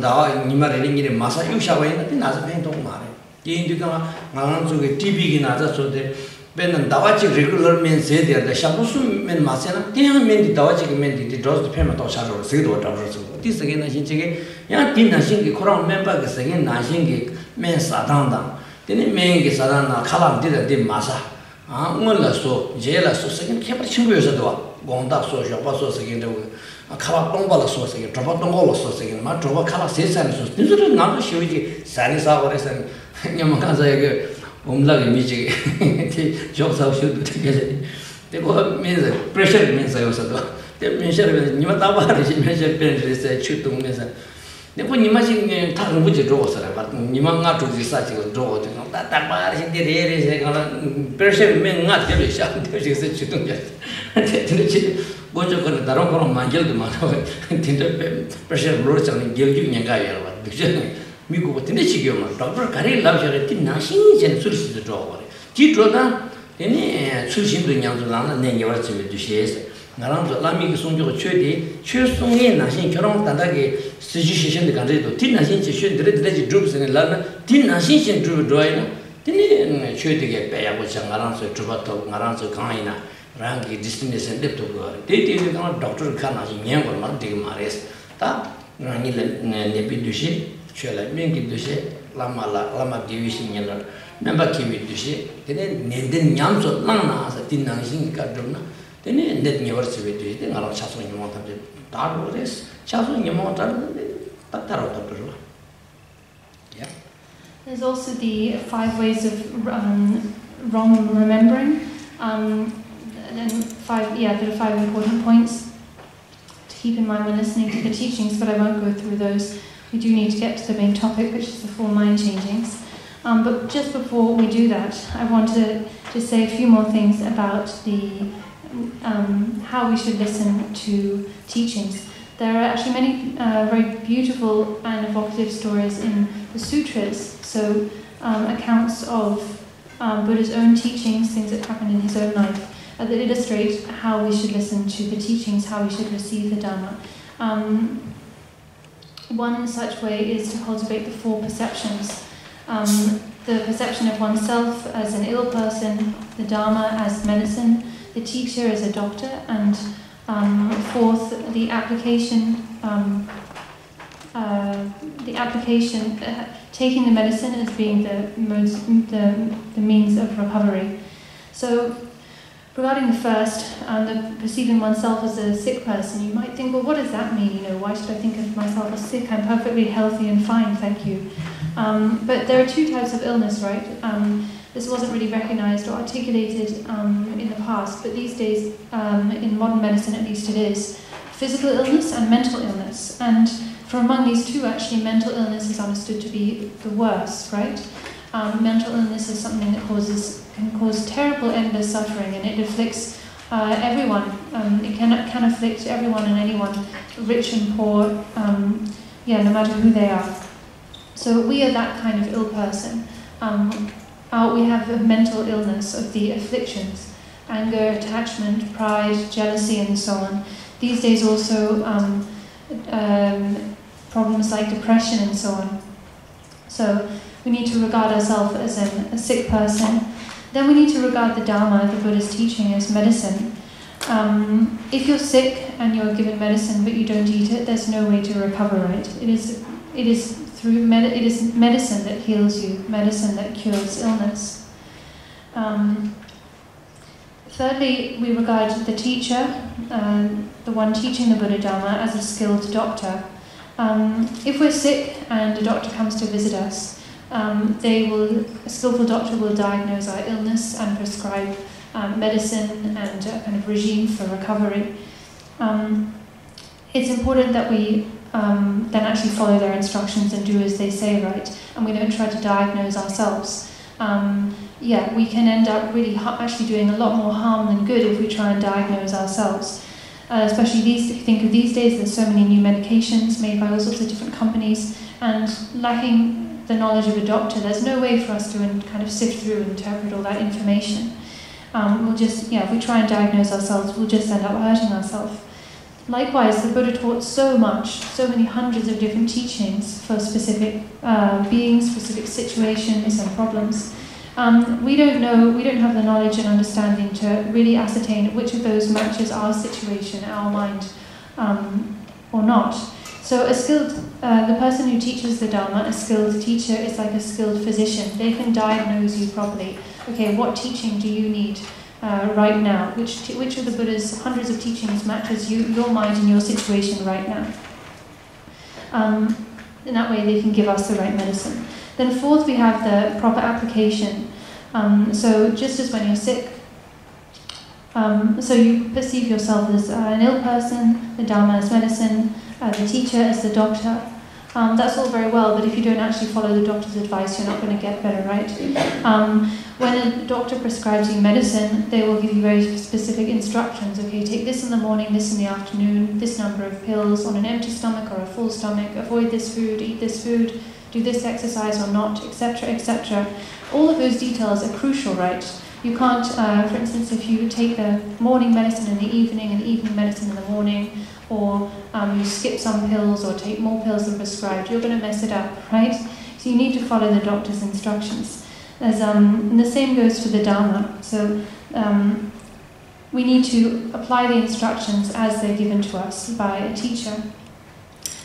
다 니마레링이 마사 유샤바 있는데 나서 벤도 말해. 인디가 나는 저게 TV기 나자 저데 벤은 다와치 레귤러 맨 세데다 샤부스 맨 마세나 대한 맨디 다와치 맨디 도스 페마 또 샤로 세도 다버스. 디스게나 신체게 야 딘나신기 코랑 멤버가 세게 나신기 맨 사단다. 되네 맨기 사단나 칼람디다 디 마사. 아 몰라서 제라서 세게 개발 친구여서도 공다 소쇼 바소 세게도 칼라 똥발라 소세게 드바 똥걸로 소세게 마 드바 칼라 세산소 디스를 나도 쉬우지 산이사버에서 냐면 가자게 omlagi michi ti job sa should take te ko means pressure means ayo sa te pressure nima ta ba ri measure pen ri sa chutung ne sa ne ko nima sing ta ru ji ro sa ba nima nga tu ji sa ji ro de ta ta ba ri de re se ka pressure men nga de ri sha de ji sa chutung ja te ne chi go jo ko da ro ko ma gel de ma te pressure ro cha ne gel ju nya ga ya ba de 미국 같은 데 지겨만 doctor 가리 라브셔를 티 나신이 전 술시도 좋아해. 뒤로다 얘네 출신도 냥도라는 내려와 집에 두시에서 나랑도 라미기 송조가 최대 최송의 나신 결혼 단다게 스지시션데 간데도 티 나신 지션들에 들지 드롭스는 라나 티 나신 신 드롭 드라이나 티네 최대게 빼야고 장가랑서 드바도 나랑서 강이나 랑기 디스티네이션 랩도 거. 데이터는 강 doctor 칸나지 냥거만 되게 말했어. 다 라니를 내비두시 Chela Mingi Dushi, Lama Division Yeller, Member Kiwi Dushi, then Nenden Yamso Lana as a Tinang Kaduna, then Net University Dushi, then I'll Chasso in Monta, Tarores, Chasso in Monta, Tataro. Yeah. There's also the 5 ways of wrong remembering, and there are 5 important points to keep in mind when listening to the teachings, but I won't go through those. We do need to get to the main topic, which is the 4 mind changings. But just before we do that, I want to just say a few more things about the how we should listen to teachings. There are actually many very beautiful and evocative stories in the sutras, so accounts of Buddha's own teachings, things that happened in his own life, that illustrate how we should listen to the teachings, how we should receive the Dharma. One such way is to cultivate the 4 perceptions. The perception of oneself as an ill person, the Dharma as medicine, the teacher as a doctor, and fourth, the application, taking the medicine as being the means of recovery. So, regarding the first, the perceiving oneself as a sick person, you might think, well, what does that mean? You know, why should I think of myself as sick? I'm perfectly healthy and fine, thank you. But there are 2 types of illness, right? This wasn't really recognized or articulated in the past, but these days, in modern medicine at least, it is physical illness and mental illness. And from among these 2, actually, mental illness is understood to be the worst, right? Mental illness is something that can cause terrible, endless suffering, and it afflicts everyone. It can afflict everyone and anyone, rich and poor, no matter who they are. So we are that kind of ill person. We have a mental illness of the afflictions, anger, attachment, pride, jealousy, and so on. These days also problems like depression and so on. So we need to regard ourselves as a sick person. Then we need to regard the Dharma, the Buddha's teaching, as medicine. If you're sick and you're given medicine but you don't eat it, there's no way to recover, right? It is medicine that heals you, medicine that cures illness. Thirdly, we regard the teacher, the one teaching the Buddha Dharma, as a skilled doctor. If we're sick and a doctor comes to visit us, a skillful doctor will diagnose our illness and prescribe medicine and a kind of regime for recovery. It's important that we then actually follow their instructions and do as they say, right? And we don't try to diagnose ourselves. We can end up really actually doing a lot more harm than good if we try and diagnose ourselves. Especially if you think of these days, there's so many new medications made by all sorts of different companies, and lacking the knowledge of a doctor, there's no way for us to kind of sift through and interpret all that information. If we try and diagnose ourselves, we'll just end up hurting ourselves. Likewise, the Buddha taught so much, so many hundreds of different teachings for specific beings, specific situations and problems. We don't have the knowledge and understanding to really ascertain which of those matches our situation, our mind, or not. So the person who teaches the Dharma, a skilled teacher, is like a skilled physician. They can diagnose you properly. Okay, what teaching do you need right now? Which of the Buddha's hundreds of teachings matches your mind and your situation right now? In that way they can give us the right medicine. Then fourth, we have the proper application. So just as when you're sick, so you perceive yourself as an ill person, the Dharma as medicine, the teacher as the doctor. That's all very well, but if you don't actually follow the doctor's advice, you're not going to get better, right? When a doctor prescribes you medicine, they will give you very specific instructions. Okay, take this in the morning, this in the afternoon, this number of pills on an empty stomach or a full stomach, avoid this food, eat this food, do this exercise or not, etc., etc. All of those details are crucial, right? You can't, for instance, if you take the morning medicine in the evening and evening medicine in the morning, or you skip some pills or take more pills than prescribed, you're going to mess it up, right? So you need to follow the doctor's instructions. And the same goes for the Dharma. So we need to apply the instructions as they're given to us by a teacher.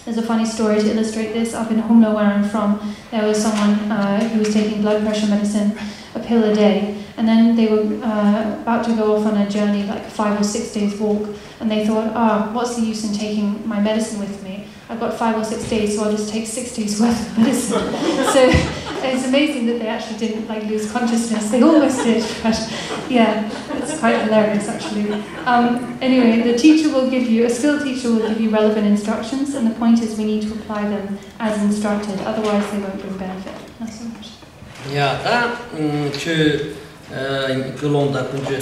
There's a funny story to illustrate this. Up in Humla, where I'm from, there was someone who was taking blood pressure medicine, a pill a day, and then they were about to go off on a journey, like a 5 or 6 days walk, and they thought, what's the use in taking my medicine with me? I've got 5 or 6 days, so I'll just take 6 days worth of medicine. So it's amazing that they actually didn't lose consciousness. They almost did, but yeah, it's quite hilarious actually. Anyway, a skilled teacher will give you relevant instructions, and the point is we need to apply them as instructed, otherwise they won't bring benefit. Not so much. 야, 다 그lon다 군주에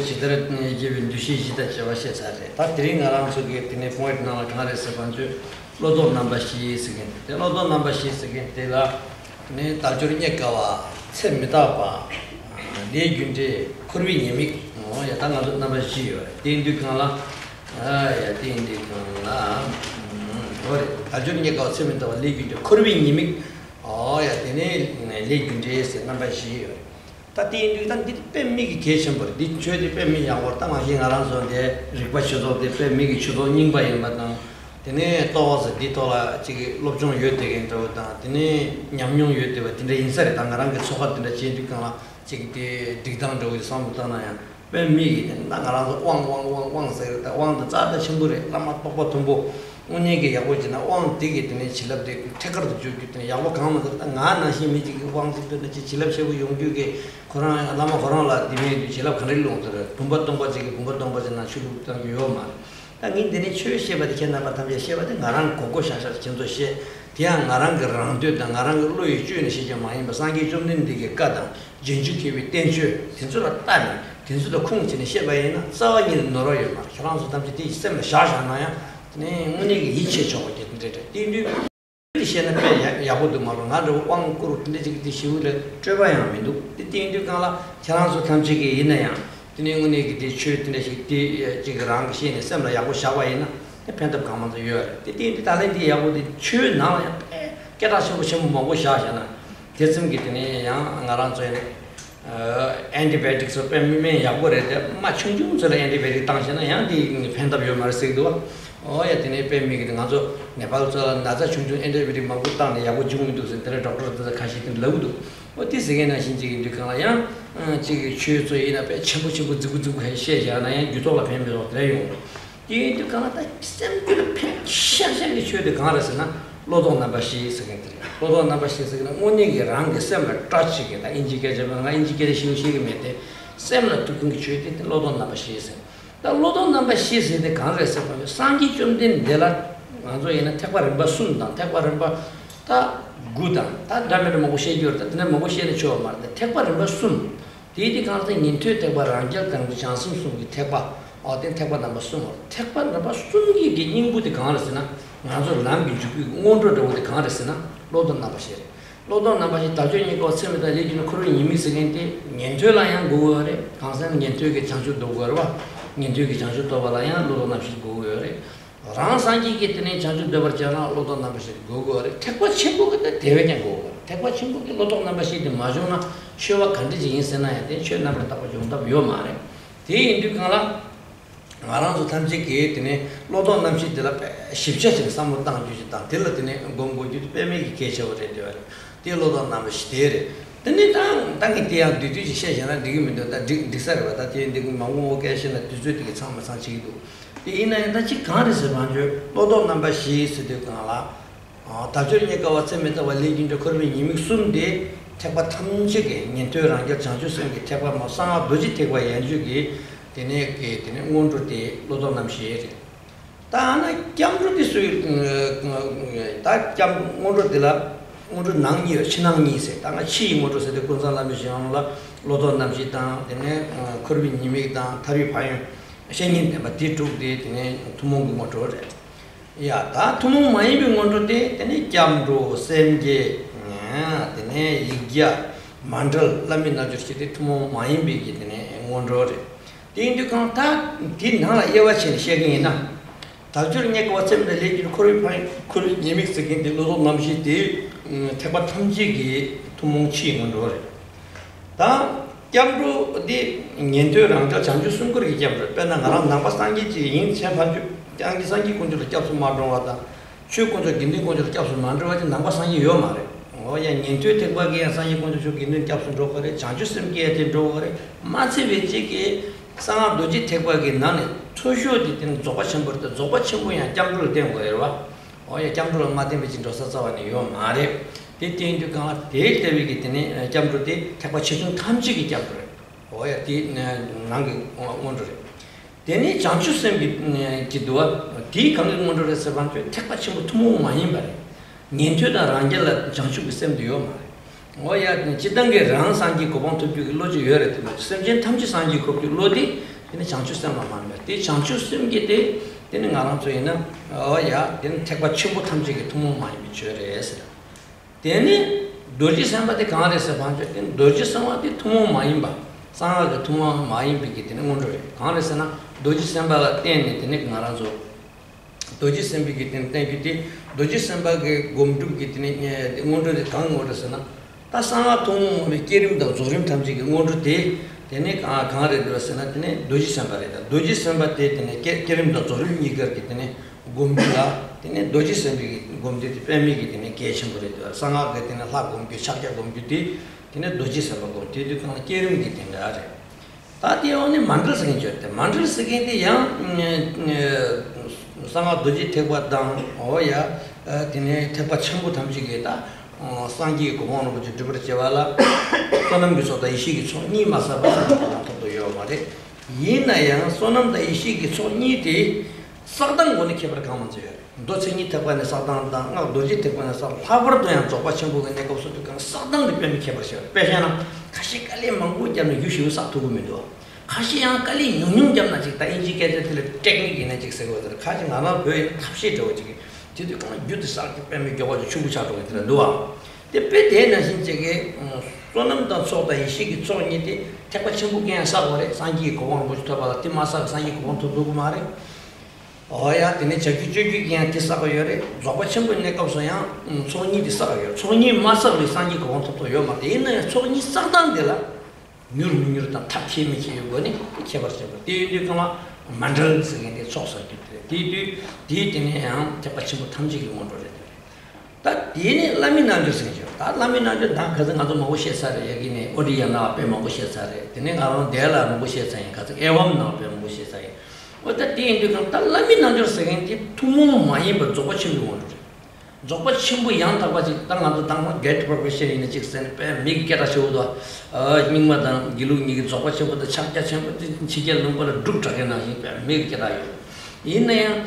지들 이제 두시지다 저와시 사례. 다 드링아랑 저기 드네 포인트 나와 가르쳐 반주 로도 넘버시 쓰긴. 로도 넘버시 쓰긴 때라 네 달조리에 가와 쳔미다 봐. 네 군제 코르비님이 야 당가도 넘버시요. 딘두칸라 아야 딘두칸라 어 달조리에 가와 쳔미다 봐. 네 군제 코르비님이 야 되네 네 군제에서 넘버시요. Tati Indian दी पेमी की केशन पर दी चोदी पेमी या और तमा ही ngaran so de रिक्वा चोदो de पेमी की चोदो निंग bye मत तने तोस दी तोला चिगे लोबजों योते के तो ता तने न्यामयों योते व तने इंसर ता ngaran के सोखत तने चेंज कला चिगे दे दिगदां जो सामुता ना या पेमी की ना ngaran so वांग से ता वांग द जा द छिंबुरे लमा पपो तुंबो उन्हें के यावो जना वांग दिगे तने छिलब दे ठेकर जो तने यावो काम ता nga na ही मी चिगे वांग से तने छिलब से वो योंग्यू के 코로나 라마 코로나 디메 지라 칸릴롱들 tumba 지기 tumba 지나 출국당 요마 당인들이 최시에바디 견나바 탐제 시에바디 나랑 고고샤샤 견도시 디안 나랑 그랑되다 나랑 로이 주는 시점 많이 상기 좀 된디게 까다 진주케비 땡주 진주라 따니 진주도 콩치는 시에바이나 싸워니 놀어요 막 프랑스 담지 디 시스템 샤샤나야 네 문이게 이체 저거 된데 딘디 시에는 배 야고도 말로 나도 왕꾸로 근데 지금 시우를 줘봐야 하면도 띵띵 가라 자랑소 탐지기 있나야 띵띵은이 그 최근에 시티 지금 랑 시에는 샘라 야고 샤와이나 편답 가면서 요 띵띵 달랜디 야고도 최 나와야 깨다시고 좀 먹고 샤샤나 대승기 때문에 양 나랑 저에 antibiotics 빼면 야고래 맞춤중서 antibiotic 당신은 양디 편답 요 말세도 야 되네 빼미기 가서 네발서 나자 중중 엔데비리 먹고 땅에 야고 중도 센터 doctor 가시든 러우도 어디서게나 신지기 그러나야 지금 최소이나 배 전부 두고 해 시야잖아요 유도가 변변도 돼요 이게 가나다 샘플 팩션이 최대 가라서나 로동 나바시 세겐들이 로동 나바시 세겐은 오니기랑 그 샘플 터치게다 인지게저가 인지게를 시우시게 메데 샘플 두근기 최대 로동 나바시 세 다 로동 넘버 시스에 강해서 상기 좀된 데라 먼저 얘는 택과를 버순다 택과를 다 구다 다 담에 먹고 시지었다 근데 먹고 시에 줘 말다 택과를 버순 디디 강한테 인투 택과를 안절 강도 찬스 숨기 택과 어떤 택과 넘버 순 택과 넘버 순기 인구도 강하스나 먼저 남기 주기 온도도 오데 강하스나 로동 넘버 시 로동 넘버 시 다저니 거 세메다 얘기는 그런 이미 쓰긴데 년절라야 고어래 강산 년절게 장주도 거와 년주기 장주 도발아야 로도나시 고고요래 랑상기 기때네 장주 도버잖아 로도나시 고고요래 택과 친구 그때 대회장 고고 택과 친구 그 로도나시 마조나 쇼와 간디지 인세나야 돼 쇼나버 타고 좀더 위험하네 대 인디가라 마랑도 탐지기 때네 로도나시 들라 십자지 삼무당 주지다 들라더니 공고지 빼매기 계셔버려 돼요 대 로도나시 대래 근데 당이 대야 뒤뒤지 시작하나 되기면 다 디사를 받아 되는데 그 망고 계시나 뒤뒤게 참아 상치기도 이나 다치 가르서 먼저 로도 넘버 시스도 가라 다저니까 왔으면서 원래진도 그러면 이미 순데 택바 탐지게 년도랑 겨 장주선게 택바 뭐 상아 버지 택바 연주기 되네 게 되네 온도때 로도 남시에 다나 겸로디 수일 다겸 온도들라 오늘 낭이요 신앙이세 땅아 치 모르세 데 군산라미시앙라 로도 남시다 되네 커비님이다 다리 파인 셴인데 마티투데 되네 투몽구 모토레 야다 투몽 많이 병원도데 되네 잠도 셈게 되네 이기야 만들 라미나 주시데 투몽 많이 비기 되네 원로레 딘두칸 다 딘하라 예와치 셰긴이나 달줄이네 거 왔으면 레기 커비 파인 커비 니믹스게 로도 남시데 택바 탐지기 투몽치 원로레 다 jamru di nyento rang ta chanju sungkur gi jamru pena ngaram nangpa sangi ji yin chen phanju jangi sangi kunju le kyapsu ma dong wa ta chu kunju gindi kunju le kyapsu ma dong wa ji nangpa sangi yo ma re o ya nyento te ba gi sangi kunju chu gindi kyapsu ro kare chanju sim gi te ro kare ma che be ji gi sanga doji te ba gi nan chu shu di tin zoba chen bur ta zoba chen bu ya jamru le den go ye wa o ya jamru ma de be jin ro sa sa wa ni yo ma re 대대인도 강아 대대비기 때문에 잠부터 택바 최종 탐지기 잡으래. 오야 디 난게 원저래. 대니 장추쌤 기도와 디 강릉 원저에서 반주 택바 친구 투모 많이 말해. 년초다 랑겔라 장추 쌤도요 말. 오야 지단게 랑상기 고봉 투기 로지 요래 semjen 탐지 상기 고기 로디 이 장추성만 말이야. 이 장추성게 때 되는 가랑 저희는 어야 되는 택과 친구 탐지게 도움 많이 비춰래서 되니 도지 삼바데 강아래서 반전 도지 삼바데 도움 많이 봐. 상하게 도움 많이 비게 되는 건데 강아래서나 도지 삼바가 때는 되는 가랑서 도지 삼비게 되는 때기 도지 삼바게 곰두게 되는 건데 강어래서나 다 상하 도움이 깨림도 조림 탐지게 건데 되네 강아래 들었으나 되네 도지 삼바래다. 도지 삼바데 되네 깨림도 조림 이거게 되네 곰두라 되네 도지 삼비 곰데 빼미게 되네 계신 거래도 상하게 되네 하 곰비 착자 곰비디 되네 도지 삼바 곰데 그 깨림게 되네 아래 다디오네 만들 생겼대. 만들 생긴데 양 상하 도지 태과당 어야 되네 태과 첨부 탐지게다 상기 고모노 부지 드버체발라 소남 비소다 이시기 손니 마사바도 요 말에 이나야 소남다 이시기 손니디 사당 거니 개발 가면서요. 도체니 태과네 사당다 나 도지 태과네 사 파버도야 조바 첨부가 내가 없어도 그 사당도 빼미 개발셔. 빼잖아. 가시 깔리 망고 잡는 유시우 사투고면도 가시양 깔리 능능 잡나 직다 인지게들 테크닉이네 직세거들 가지 나나 왜 탑시 저지기 지도 그냥 유드 살게 빼면 겨가지고 충분차도 있더라 누가 근데 빼대는 진짜게 소남다 소다 이시기 촌이디 택과 친구게 사고래 상기 고원 부스터바 티마사 상기 고원도 두고 말해 어야 되네 저기저기 그냥 티사고 요래 저거 친구 내가 없어야 촌이디 사고요 촌이 마사를 상기 고원도 요 말에 있는 촌이 상당들라 뉴르뉴르다 탑팀이 요거니 개발죠 뒤뒤가 만들 쓰는데 소소기 디디디네 양 잡아치고 탐지기 원로래. 다 디네 라미나죠 생겨. 다 라미나죠 다 가서 나도 먹고 싶어서 여기네 어디야 나 앞에 먹고 싶어서. 디네 가면 대라 먹고 싶어서 가서 애원 나 앞에 먹고 싶어서. 어때 디인도 다 라미나죠 생겨. 투모 많이 버저고 친구 원로래. 저거 친구 양 타고지 땅아도 땅 게트 프로페셔널 있는 직선 빼 미게라 쇼도 민마다 기루니 저거 친구도 착자 친구 지게 넘버를 둑 잡게나 미게라요. 이내야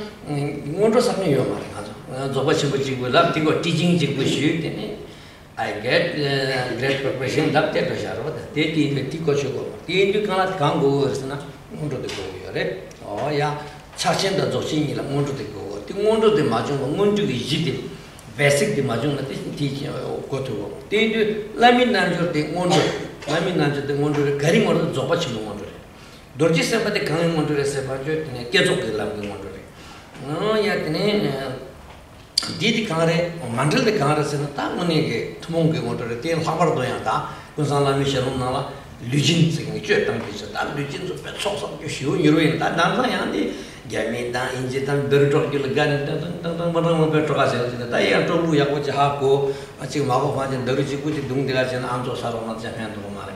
원로 상이 요 말이 가죠. 저거 친구 지고 랍디고 티징 지고 쉬되네. I get great preparation 랍때 도샤로 데티 티고 쉬고. 디인도 가나 강고스나 원로도 고요래. 어야 차신도 조신이라 원로도 고고. 티 원로도 맞은 거 원주기 지디 basic the majung na teach go to they laminanjo the wonder laminanjo the wonder garing or zoba chimu wonder dorji seba the kang wonder seba jo ne kezo ke lam wonder no ya tene didi kare mandal the kare se ta mone ke thumong ke wonder te habar do ya ta kunsan la mi shalom na la lujin se ke che tang bi ta lujin so pe so so yo shiu yuro ta dan sa ya ni Gamita injitan bertok gilagan tang barang bertok aja 다 yang tolu ya ko jahako aci mago fajen dari jiku di dung dilajan amso sarona jahan to mare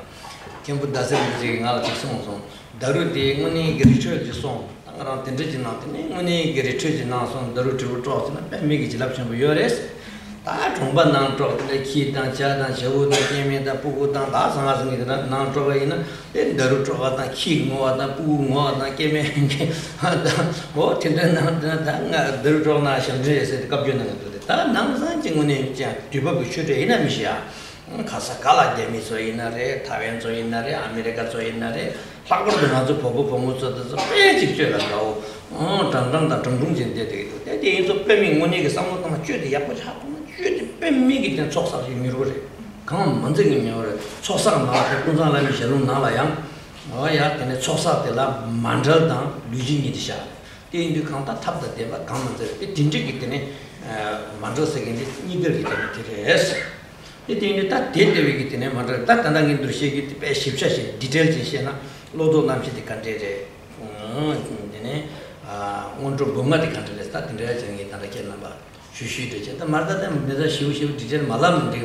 kembu dasar ji ngal tikson son daru de ngoni gericho ji son tangaran tende ji na tene ngoni gericho ji na son daru tu to na pe mi gi jilap chen yores ta thongban nang to le ki dan cha dan shewu da keme da pu da da sanga sing da nang to ga ina de daru to ga da ki ngo da pu ngo da keme da ho tende na da nga daru to na shen je se ka byen na de ta nang san jing ngone ja diba bu chu de ina mi sha 가사 갈아 데미 소이나레 타벤 소이나레 아메리카 소이나레 사고도 나도 보고 보면서도 빼직 줘라고 당당다 정중진데 되고 대대에서 빼밍 원이게 상모도 쥐디 약보지 하고 쥐디 빼미기 된 속삭이 미로래 강 먼저기 미로래 속삭 나와 군산라미 셔로 나와야 어야 근데 속삭들라 만들다 루진이디샤 대인도 강다 탑다 대바 강먼저 딘지기 때문에 만들어서기니 이들기 때문에 그래서 이때 딱 대대위기 때문에 말을 딱 단단히 들으시기 때문에 쉽사시 디테일 지시나 로도 남시디 간데제 근데네 원조 뭔가디 간데서 딱 된다 정이 단다게 나봐 쉬쉬도 제가 말다다 내가 쉬우쉬우 디테일 말하면 되게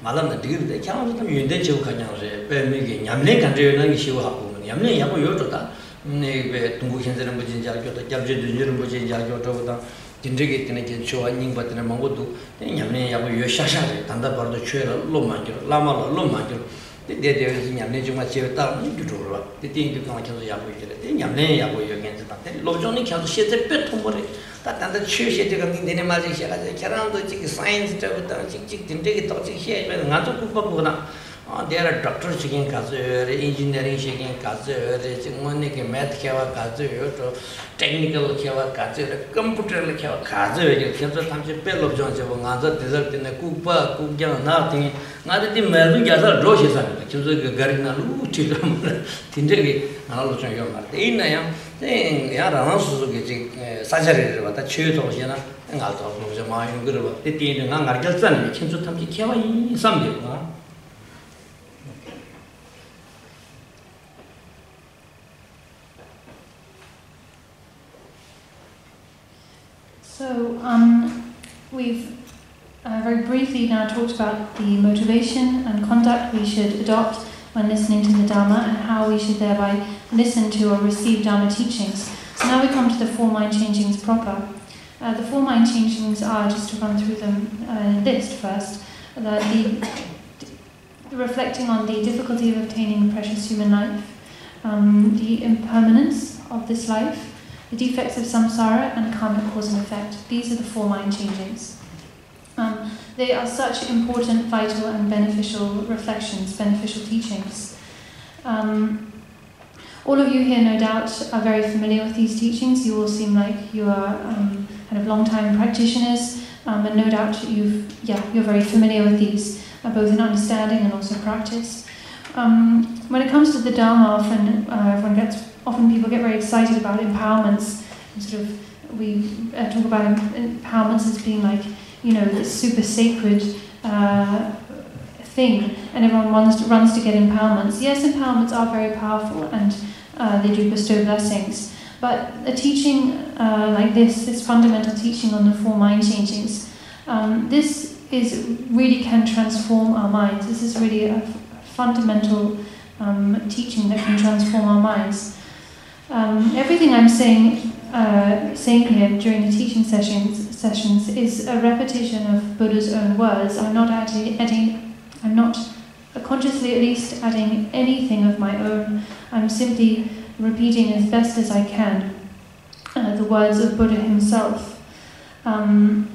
말하면 되게 그냥 좀 연대 지고 가냐고 빼미게 냠내 간데는 게 쉬우하고 냠내 야고 요도다 네 동국 현재는 뭐지 알교도 잡제 dunjur은 뭐지 알교도보다 진짜게 때문에 이제 좋아하는 것들은 먹어도 냠내 야고 요샤샤를 단다 버도 취해라 로만죠 라마라 로만죠 대대에서 냠내 좀 맞지다 이쪽으로 대대인도 그냥 계속 야고 이제 냠내 야고 여기서 딱 로존이 계속 시제 빼통 버리 다 취시 되가 민데네 말이 시가 결혼도 지금 사이언스 때부터 직직 된데기 또 지금 해면 나도 국밥보다 there are doctors 지금 가서 engineering 지금 가서 지금 뭐니게 math 개와 가서 또 technical 개와 가서 computer 개와 가서 이제 현재 당시 벨로 좀 저거 가서 디자인에 국밥 국장 나한테 나한테 멜빈 가서 로시산 지금 그 가리나루 지금 된데기 나로 좀 요 말대 있나요? 네, 야라는 수수께 지금 사자리를 왔다 취도 오시나 나도 좀 많이 그러고 때때는 안 가르쳤잖아요. 친구 탐지 개와 이 삼대가 So, we've very briefly now talked about the motivation and conduct we should adopt when listening to the Dharma and how we should thereby listen to or receive Dharma teachings. So now we come to the four mind changings proper. The four mind changings are, just to run through them in a list first, the reflecting on the difficulty of obtaining the precious human life, the impermanence of this life, the defects of samsara, and karmic cause and effect. These are the four mind changings. They are such important, vital and beneficial reflections, beneficial teachings. All of you here, no doubt, are very familiar with these teachings. You all seem like you are kind of long-time practitioners, and no doubt you're very familiar with these, both in understanding and also practice. When it comes to the Dharma, often people get very excited about empowerments. We talk about empowerments as being like, this super sacred thing, and everyone runs to get empowerments. Yes, empowerments are very powerful, and they do bestow blessings. But a teaching like this fundamental teaching on the four mind changings, this really can transform our minds. This is really a fundamental teaching that can transform our minds. Everything I'm saying here during the teaching sessions is a repetition of Buddha's own words. I'm not consciously at least adding anything of my own. I'm simply repeating as best as I can the words of Buddha himself. And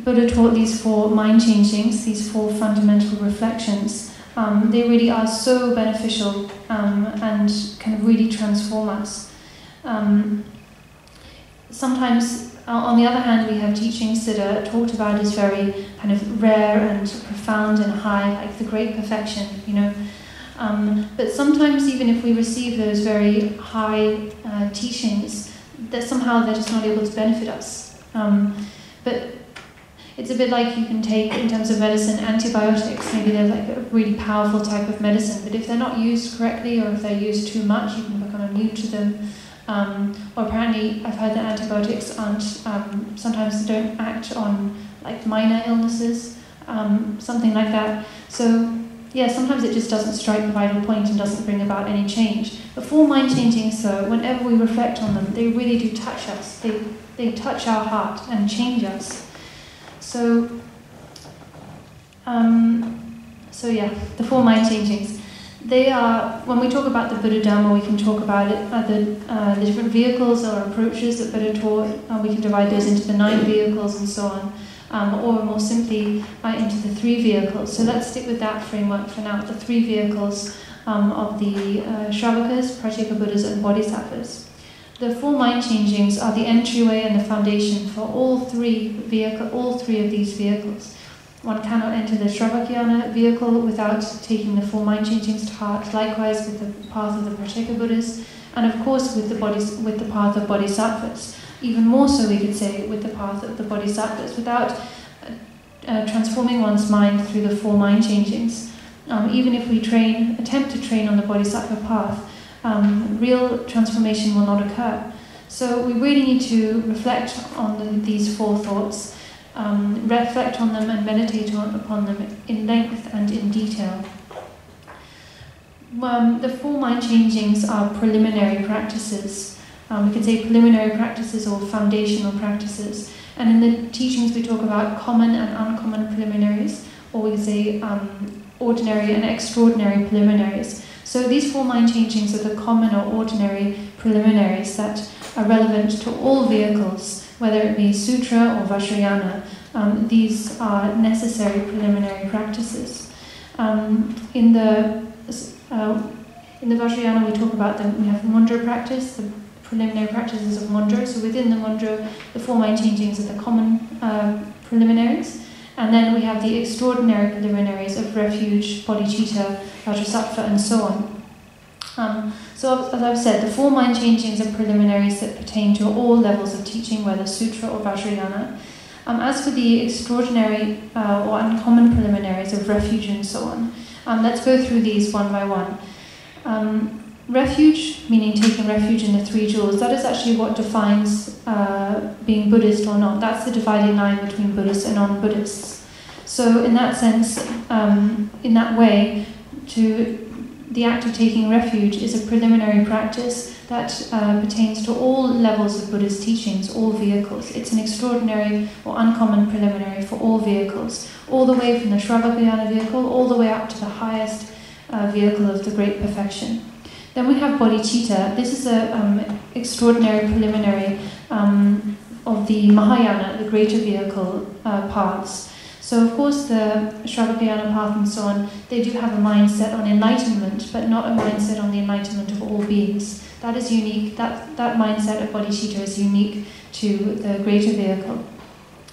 Buddha taught these four mind changings, these four fundamental reflections. They really are so beneficial and can really transform us. Sometimes, on the other hand, we have teachings that are talked about as very kind of rare and profound and high, like the great perfection, But sometimes, even if we receive those very high teachings, that somehow they're just not able to benefit us. But it's a bit like you can take, in terms of medicine, antibiotics. Maybe they're like a really powerful type of medicine, but if they're not used correctly, or if they're used too much, you can become immune to them. Or apparently, I've heard that antibiotics aren't, sometimes don't act on like minor illnesses, something like that. So yeah, sometimes it just doesn't strike the vital point and doesn't bring about any change. But four mind changing, so whenever we reflect on them, they really do touch us. They touch our heart and change us. So yeah, the four mind changings. They are, when we talk about the Buddha Dharma, we can talk about it, the different vehicles or approaches that Buddha taught. We can divide those into the 9 vehicles and so on, or more simply into the 3 vehicles. So let's stick with that framework for now, the 3 vehicles of the Shravakas, Pratyeka Buddhas and Bodhisattvas. The four mind changings are the entryway and the foundation for all three of these vehicles. One cannot enter the Shravakyana vehicle without taking the four mind changings to heart, likewise with the path of the Pratyeka Buddhas, and of course with the path of Bodhisattvas. Even more so, we could say, with the path of the Bodhisattvas, without transforming one's mind through the four mind changings. Even if we attempt to train on the Bodhisattva path, real transformation will not occur. So we really need to reflect on these 4 thoughts, reflect on them and meditate upon them in length and in detail. The 4 mind changings are preliminary practices. We could say preliminary practices or foundational practices. And in the teachings we talk about common and uncommon preliminaries, or we could say ordinary and extraordinary preliminaries. So these 4 mind changings are the common or ordinary preliminaries that are relevant to all vehicles, whether it be Sutra or Vajrayana. These are necessary preliminary practices. In the Vajrayana, we talk about we have the mudra practice, the preliminary practices of mudra. So within the mudra, the 4 mind changings are the common preliminaries. And then we have the extraordinary preliminaries of refuge, bodhicitta, vajrasattva, and so on. So as I've said, the 4 mind changings are preliminaries that pertain to all levels of teaching, whether sutra or vajrayana. As for the extraordinary or uncommon preliminaries of refuge and so on, let's go through these one by one. Refuge, meaning taking refuge in the 3 jewels, that is actually what defines being Buddhist or not. That's the dividing line between Buddhists and non-Buddhists. So in that sense, in that way, the act of taking refuge is a preliminary practice that pertains to all levels of Buddhist teachings, all vehicles. It's an extraordinary or uncommon preliminary for all vehicles, all the way from the Shravakayana vehicle, all the way up to the highest vehicle of the great perfection. Then we have bodhicitta. This is an extraordinary preliminary of the Mahayana, the greater vehicle paths. So of course the Shravakayana path and so on, they do have a mindset on enlightenment, but not a mindset on the enlightenment of all beings. That is unique, that mindset of bodhicitta is unique to the greater vehicle.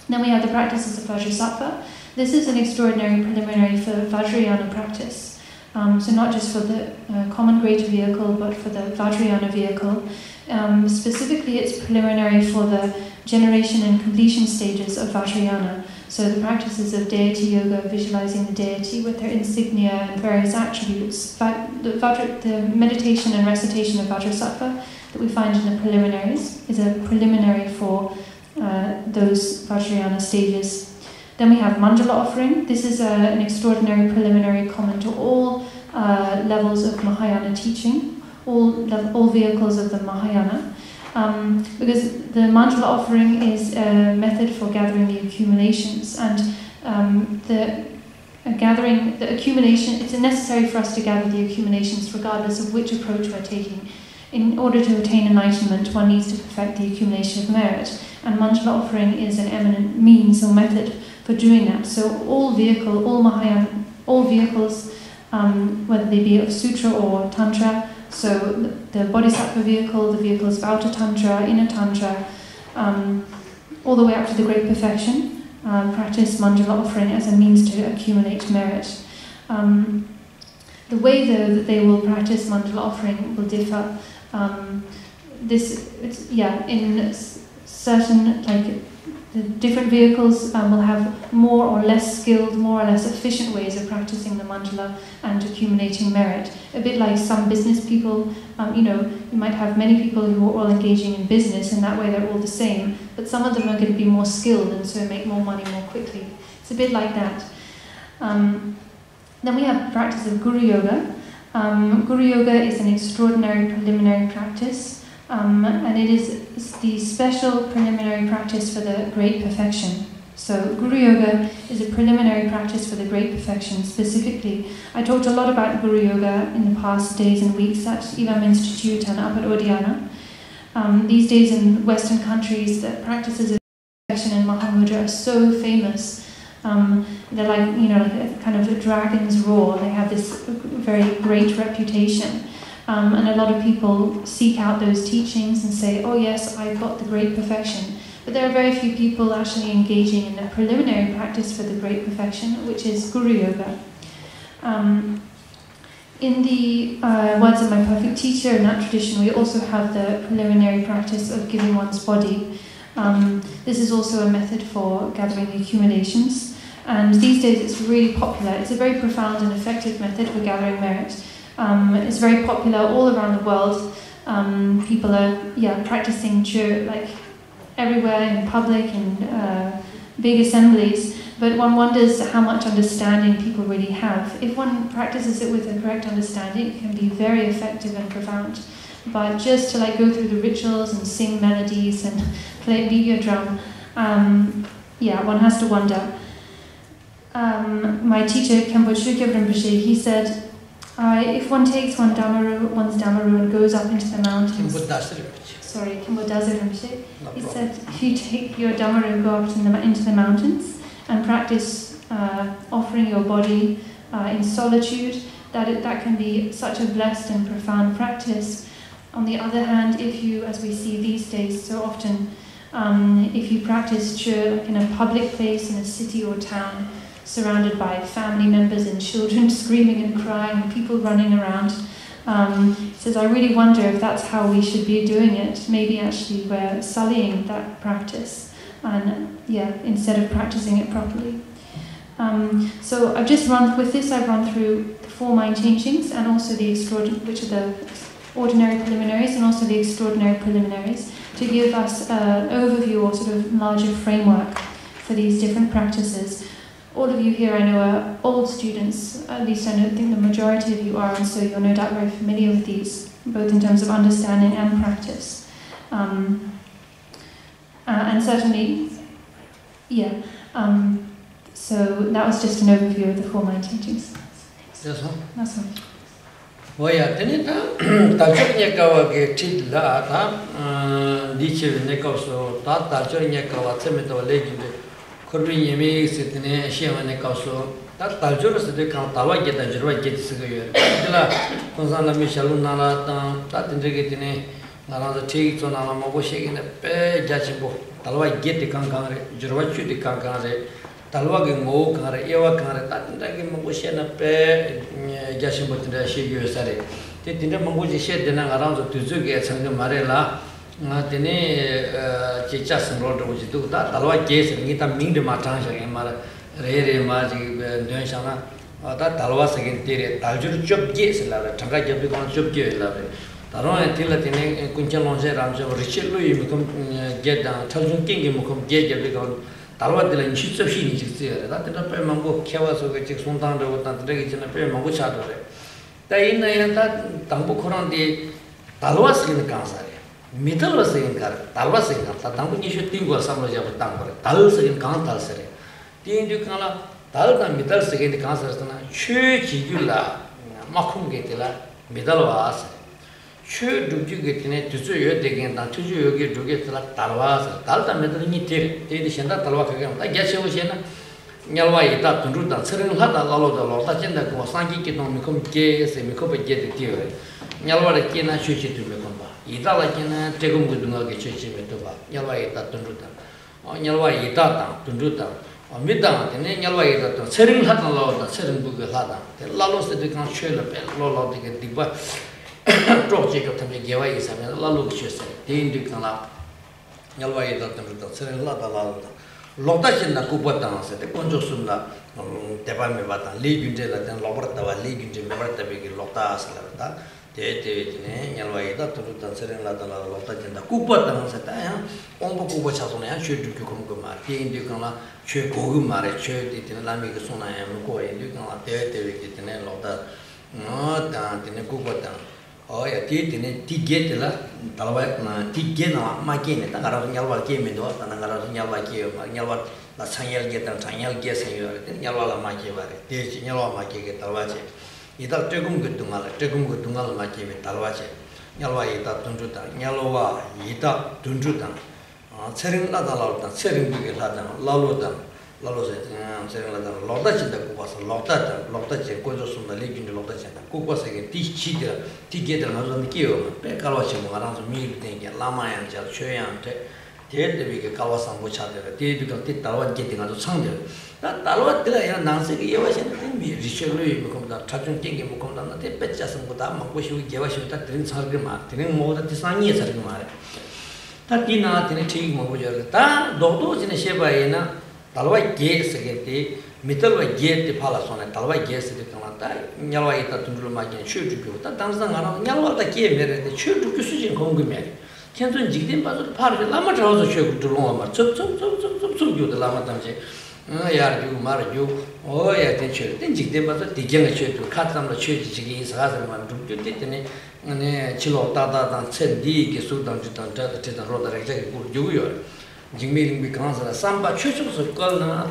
Then we have the practices of vajrasattva. This is an extraordinary preliminary for Vajrayana practice. So not just for the common greater vehicle, but for the Vajrayana vehicle. Specifically, it's preliminary for the generation and completion stages of Vajrayana. So the practices of deity yoga, visualizing the deity with their insignia and various attributes. The meditation and recitation of Vajrasattva that we find in the preliminaries is a preliminary for those Vajrayana stages. Then we have mandala offering. This is an extraordinary preliminary common to all levels of Mahayana teaching, all vehicles of the Mahayana, because the mandala offering is a method for gathering the accumulations, and the accumulation, it's necessary for us to gather the accumulations regardless of which approach we're taking. In order to attain enlightenment, one needs to perfect the accumulation of merit, and mandala offering is an eminent means or method for doing that. So all vehicles, whether they be of sutra or tantra, so the bodhisattva vehicle, the vehicles of outer tantra, inner tantra, all the way up to the great perfection, practice mandala offering as a means to accumulate merit. The way though that they will practice mandala offering will differ. In certain, the different vehicles will have more or less skilled, more or less efficient ways of practicing the mandala and accumulating merit. A bit like some business people, you might have many people who are all engaging in business, and that way they're all the same, but some of them are going to be more skilled and so make more money more quickly. It's a bit like that. Then we have the practice of Guru Yoga. Guru Yoga is an extraordinary preliminary practice. And it is the special preliminary practice for the great perfection. So Guru Yoga is a preliminary practice for the great perfection specifically. I talked a lot about Guru Yoga in the past days and weeks at Ivam Institute and up at Odiyana. These days in Western countries, the practices of perfection and Mahamudra are so famous. They're like a kind of a dragon's roar. They have this very great reputation. And a lot of people seek out those teachings and say, oh yes, I've got the great perfection. But there are very few people actually engaging in the preliminary practice for the great perfection, which is Guru Yoga. In the words of my perfect teacher, in that tradition, we also have the preliminary practice of giving one's body. This is also a method for gathering the accumulations. And these days it's really popular. It's a very profound and effective method for gathering merit. It's very popular all around the world. People are practicing everywhere in public and big assemblies, but one wonders how much understanding people really have. If one practices it with a correct understanding, it can be very effective and profound. But just to go through the rituals and sing melodies and beat your drum, one has to wonder. My teacher, Khenpo Chögyab Rinpoche, he said, If one takes one's Dhammaru and goes up into the mountains. Sorry, he said if you take your Dhammaru and go up into the mountains and practice offering your body in solitude, that can be such a blessed and profound practice. On the other hand, if you, as we see these days so often, if you practice chur in a public place, in a city or town, surrounded by family members and children screaming and crying, and people running around, says, I really wonder if that's how we should be doing it. Maybe actually we're sullying that practice, and instead of practicing it properly. So I've just run through the 4 mind teachings and also the which are the ordinary preliminaries and also the extraordinary preliminaries, to give us an overview or sort of larger framework for these different practices. All of you here, I know, are old students. At least I think the majority of you are, and so you're no doubt very familiar with these, both in terms of understanding and practice. And certainly, so that was just an overview of the 4 mind teachings. That's all. That's all. Waya tenita tajur nyakawa ge tidla ta diche nekaso ta tajur nyakawa tsemeto leginde korbi yemi sitne shema nekaso ta tajur sede kan tawa ge ta jirwa ge tsige yer dila konsan la mishalu nala ta tindrege tine nala da thik to nala mo bo shegine pe jachbo talwa ge te kan kan re jirwa chu te kan kan re talwa ge mo kan re ewa kan re ta tindrege mo bo shena pe Jashin Botinda Shigyo Sari. Tinda Manguji shed in around the Tuzuki at Sanga Marella, Tene Chichas and Road, which do that. Talwa case and Gita Ming de Matansha and Mara Rere Maji Dunshana, that Talwas again Terry, Taljur Chop Gates, Tanga Japicon Chop Gate, Taron and Tilatine, Kunchalonze Ramjo, Richard Louis, become get down, Taljun King, you become get Japicon. Talwa de la Nchitsu Shini, that the Pemango Kawas of the Chixmontan, the Dragage and the Pemango Chatter. Taina Tambu Koran de Talwas in the Kansari. Middle was in Kar, Talwas in Tambu, you should think was some of your Tamper, Talus in Kantalsari. The Indukana, Talta Middles again the Kansarstana, Church Yula, Makum Getilla, Middle was. Sure, do you get in it to see you again? That you get to get like Talwas, Talta Medellin, the Shenda Talwaka. I guess you was in Yalway, that to root and Serin had a lot of Lord, that was Sanki on become gay, and Mikopa get the theory. Yalwa Kina Chuchi to Mekomba. Idala Kina, Tegum with Dunga Chuchi Metoba, Yalway that to root. On Yalway Data to root. On Midam, and then Yalway that Serin had a lot of Serin Buga Hada. The Lalos that they can't share the pen, Lola to get the Drop Jacob to make Gawa is a Lalu Chester, the Indicana Yalway that Serin Lata Lata. Lotachin Nakupa dance at the Conjosunda, Tepamebata, League in Jella, and Loberta, League in Jimberta, Lota Salata, the Yalway that to Serin Lata Lotachin, the Kupa dance at Iam, Ombo Kupa Chasona, should do Kumar, the Indicana, Che Kogumare, Che, the Lamic Sona, and Koi, Indicana, the Lota, no, the Kupa dance. Oh, yeah, Tigetilla, Talawat, Tigena, Makine, Tangaral came into it, and Tangaral, La Sanyal get and Sanyal guess and Yala Makivari, Yala Maki Talwache. Ita Tegum good to Mala, Tegum good to Mala Maki with Talwache, Yalwa Ita Tunduta, Yalowa, Ita Tundutan, Serin Lata, Serin Big Ladan, Laludan. Lalo said, Lotachi the Kupas, Lotachi, Kojos the Legion, the Lotachi, Kupas again, teach cheater, Tiget and Hazamikio, Pekalachi, around the meal thing, Lama and Choyan, Ted the big Kawasan, which had the typical Titawa getting out of Sunday. That Talwa Nancy, you was anything, Richelieu become the Trajan King, you become the Petchas and Gotama, which we gave us that drinks Hargama, telling more than 9 years ago. Tatina, Tinachi, Moja, Dodos in a Sheba. Talway gates again, the Middleway gate the palace on a Talway gates the Kanata, Yalway to Magin, shoot to go. That dance around Yalwa the cave, the shoot to Kusujan Kongumari. Canton Jigdim, but the park, Lama also shoot to Roma, so you the Lama Tamse. Yeah, you marry you. Oh, yeah, teacher. Then Jigdim, but the young church to cut down the church against Hazard to Titany and Chilo Tata and said D. Sudan to the road that exactly good you. Jimmy becomes a samba church of Kalna,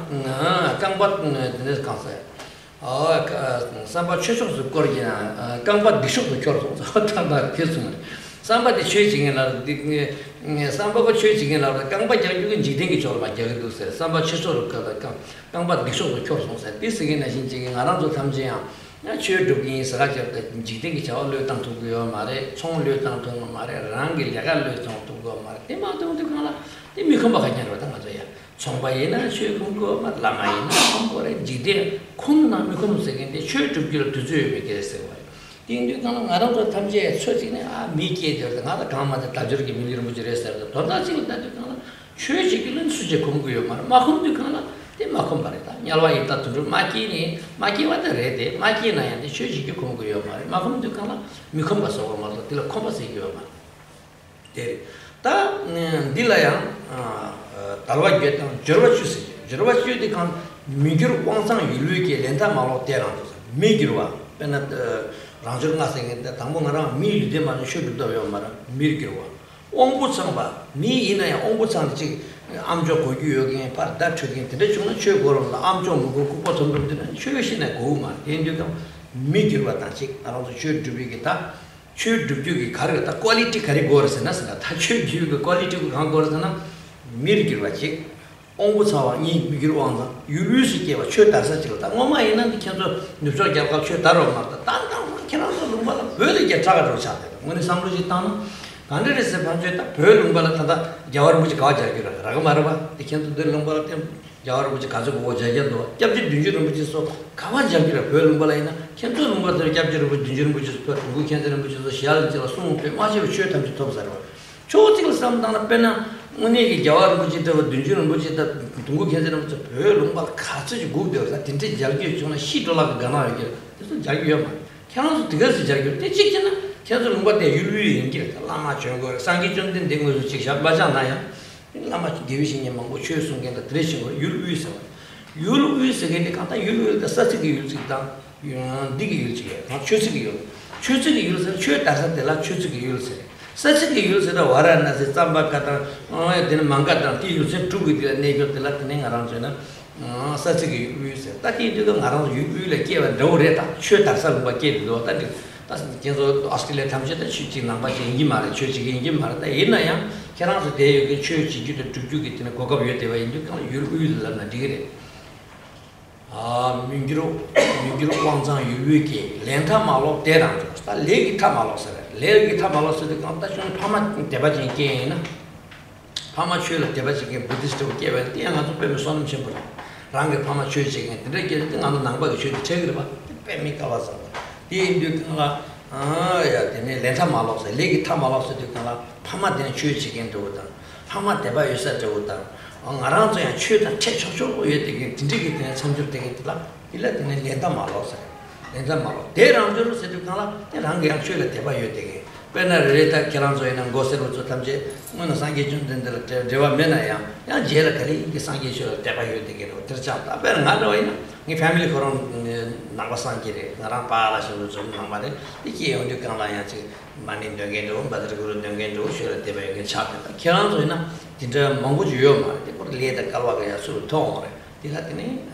Kambat in this concert. Samba Cheshos of Gorgina, Gamba Bishop of Chorto, Tamba Kilson. Somebody chasing another Samba chasing another Gamba Jagan Jiding or my Jagan says, Samba Cheshos of Gamba Bishop of Chorto said, this again as in Jing around the Tamjia. Not sure to be in Saraj of the Jiding, all Lutan to go Mare, Chong Lutan to Mare, Rangil, Yagal Lutan to go Mare. They might do the Gala, they become a general Tamazaya. Sombayena, Chukungo, Lamaina, Kongore, Jide, Kuna, Mikum second, the church of Gil to do because the Indian around the Tamja, searching a mediator, another Kama, the Tajurki, Million Mujeres, the Tonazi, that church again, Sujakungu, Mahum Dukana, the Makumbarita, Yalwaita to do Makini, Maki what the Rede, Makina, and the church Kungu, Mahum Dukana, Mikumba Soma, the Compassi Yoma. Ta Dilayam. Talwa get on Jervachu de can Migru Wansang, you look at Lenta Malo Terra, Migruwa, Penat Ranger nothing, the Tamara, me, Deman, should do your mother, Migruwa. Ombusamba, me in a Ombusan, Amjo, you again, part that again, the traditional Chugor, Amjo, Kupotum, Chuish a Goma, then you come Migruwa Tanchik, around the church to be guitar. Should do you carry the quality carigors and us, that should you the quality of Hangorana, Mirgirachik, Ombusawa, Migruanga, you usually give a shirt as such a Mama in the Kanto, the Joja Taro, the Tanta, cannot really get tired of each other. When somebody Tana, under is a Panjeta, Pearl Lumbalata, Jawar which Kaja, Ragamarava, the Kanto de Lumbalatem, Jawar which Kazu Jayado, Captain Dungeon which is so Kawaja, Pearl Lumbalina, Kanto Lumba, the capture with Dungeon which is Weekend, which is a shell, much of a shirt and to top server. Choting some down a penna. When you Jawar Bujita, Dunjun Bujita, Tungu Kazan, Lumba, Kasu, good girls, I tinted Jaggy on a sheet of like Gana. This is Jaggy. Cannot to get the Jaggy. The chicken, Kazan, what they usually get. Lama Chungo, Sangi Jundin, they will check Bajanaya. Lama division among which you soon get the tradition, you'll use them. You'll use again the Kanta, you will the Sassy use it down, you dig use it, not choosing you. Choosing use a shirt as a la choosing use it. Such a use of Waran as a Samba Kata, then Mangata, you said two with the name of the Latin around such a use. That you do around you like a Doreta, shirt as a bucket, that's the Australia Tamjet, shooting number in Yimar, church in Yimar, the Inayam, cannot day you get church, you get to do it in a cocoa, you use a degree. Mingiro Wanzan, you wiki, Lenta Malo, Terran, Lake Tamalos. Legi Tamalos to the contaction, Pama Debaji gain, Pama Chula Debaji Buddhist to give it, the other Pemson Chimple, Ranga Pama Church again, the regular on the number should take about the Pemicavasa. The Indukala, the Lenta Malos, the Legi Tamalos to the Kala, Pama then church again to Utan, Pama Deba you said to Utan, on around the church and check show you take it and some to take it up, he let in Lenta Malos. They are under the Kala, and Rangi actually Teba you take it. When I read that Kiranzo and Gosel to Tamje, when a Sangation and the Deva Menaya, and Jela Kari, the Sangation Teba you take it, Terchata, but another way, in family for Navasanki, Narampa, Namade, the key on the Kalayanchi, Mani Dangendo, but the Guru Dangendo, sure Teba you chapter. Kiranzo, the Mongujioma, they put later Kalwaka, so tall. The Latin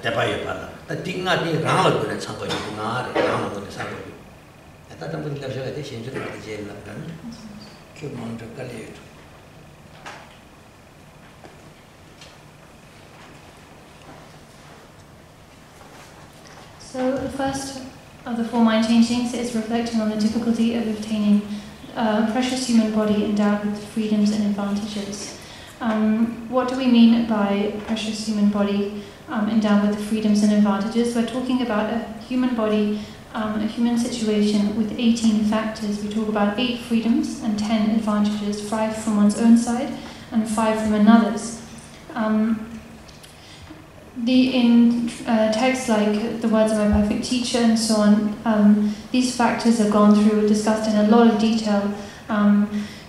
Tepayapala. The thing not the Rama and Sanko, Rama and Sanko. I thought I'm going to capture the change of the jail. Keep on to Kali. So, the first of the 4 mind changings is reflecting on the difficulty of obtaining a precious human body endowed with freedoms and advantages. What do we mean by precious human body endowed with freedoms and advantages? We're talking about a human body, a human situation with 18 factors. We talk about 8 freedoms and 10 advantages, 5 from one's own side and 5 from another's. In texts like The Words of My Perfect Teacher and so on, these factors are gone through, discussed in a lot of detail.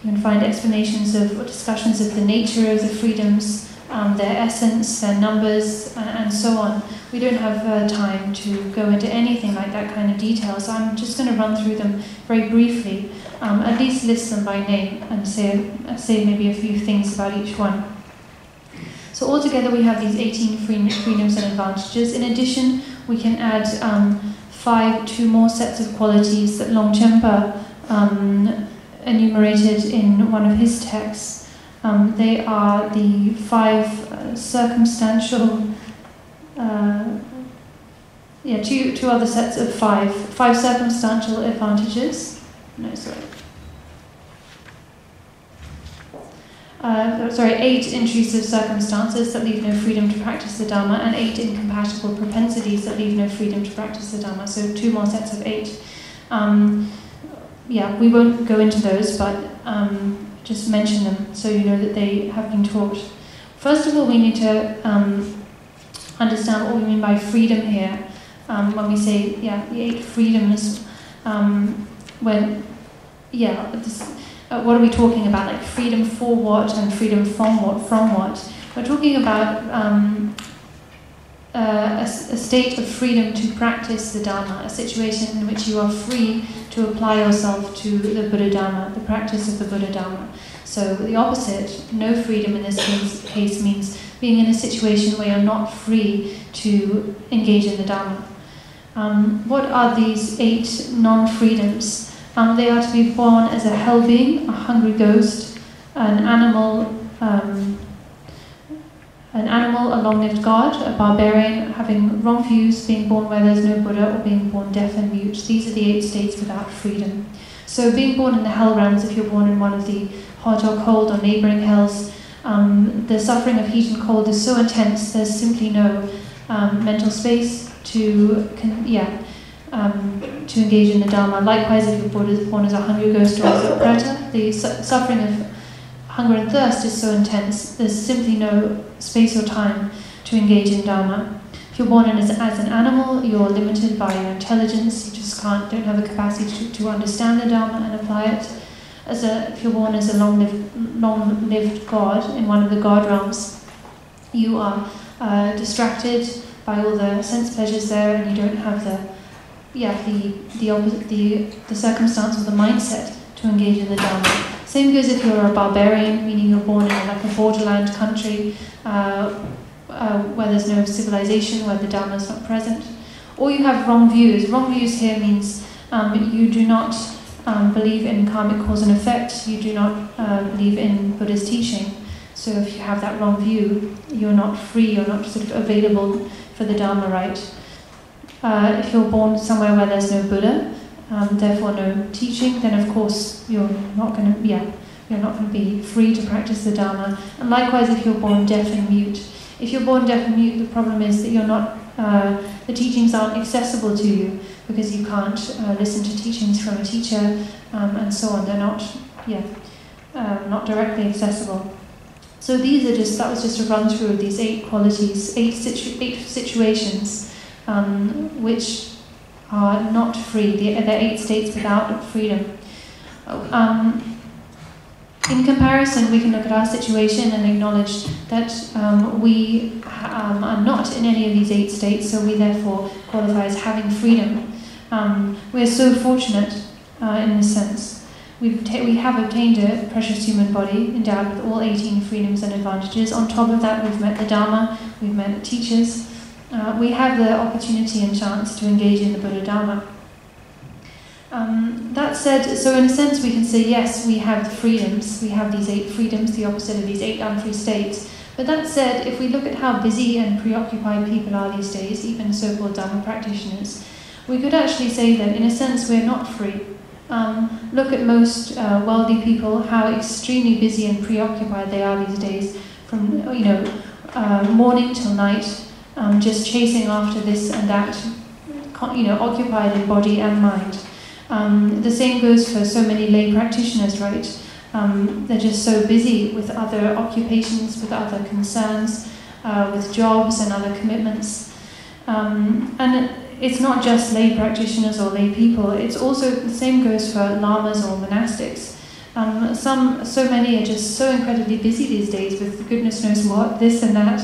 You can find explanations of or discussions of the nature of the freedoms, their essence, their numbers, and so on. We don't have time to go into anything like that kind of detail, so I'm just going to run through them very briefly, at least list them by name and say maybe a few things about each one. So altogether we have these 18 freedoms and advantages. In addition, we can add two more sets of qualities that Longchenpa enumerated in one of his texts. They are the 5 circumstantial, two other sets of 5 circumstantial advantages. No, sorry. 8 intrusive circumstances that leave no freedom to practice the Dharma, and 8 incompatible propensities that leave no freedom to practice the Dharma. So 2 more sets of 8. We won't go into those, but just mention them so you know that they have been taught. First of all, we need to understand what we mean by freedom here. When we say, the 8 freedoms, what are we talking about? Like freedom for what and freedom from what? We're talking about a state of freedom to practice the Dharma, a situation in which you are free to apply yourself to the Buddha Dharma, the practice of the Buddha Dharma. So the opposite, no freedom in this case means being in a situation where you're not free to engage in the Dharma. What are these 8 non-freedoms? They are to be born as a hell being, a hungry ghost, an animal, a long-lived god, a barbarian, having wrong views, being born where there's no Buddha, or being born deaf and mute. These are the 8 states without freedom. So being born in the hell realms, if you're born in one of the hot or cold or neighboring hells, the suffering of heat and cold is so intense, there's simply no mental space to engage in the Dharma. Likewise, if you're born as a hungry ghost or as a preta, the suffering of hunger and thirst is so intense, there's simply no space or time to engage in Dharma. If you're born as an animal, you're limited by your intelligence, you just don't have the capacity to understand the Dharma and apply it. If you're born as a long-lived god in one of the god realms, you are distracted by all the sense pleasures there, and you don't have the circumstance or the mindset to engage in the Dharma. Same goes if you're a barbarian, meaning you're born in like a borderland country where there's no civilization, where the Dharma is not present. Or you have wrong views. Wrong views here means you do not believe in karmic cause and effect, you do not believe in Buddha's teaching. So if you have that wrong view, you're not free, you're not sort of available for the Dharma right. If you're born somewhere where there's no Buddha, therefore no teaching, then of course you're not going to be free to practice the Dharma. And likewise, if you're born deaf and mute. If you're born deaf and mute, the problem is that you're not, the teachings aren't accessible to you because you can't listen to teachings from a teacher and so on. They're not directly accessible. So that was just a run through of these 8 qualities, 8 situations which are not free. They're 8 states without freedom. In comparison, we can look at our situation and acknowledge that we are not in any of these 8 states, so we therefore qualify as having freedom. We're so fortunate in this sense. We have obtained a precious human body endowed with all 18 freedoms and advantages. On top of that, we've met the Dharma, we've met the teachers. We have the opportunity and chance to engage in the Buddha Dharma. That said, so in a sense we can say, yes, we have the freedoms. We have these 8 freedoms, the opposite of these 8 unfree states. But that said, if we look at how busy and preoccupied people are these days, even so-called Dharma practitioners, we could actually say that in a sense we're not free. Look at most wealthy people, how extremely busy and preoccupied they are these days, from morning till night, just chasing after this and that, occupied in body and mind. The same goes for so many lay practitioners, right? They're just so busy with other occupations, with other concerns, with jobs and other commitments. And it's not just lay practitioners or lay people, it's also, the same goes for lamas or monastics. So many are just so incredibly busy these days with goodness knows what, this and that,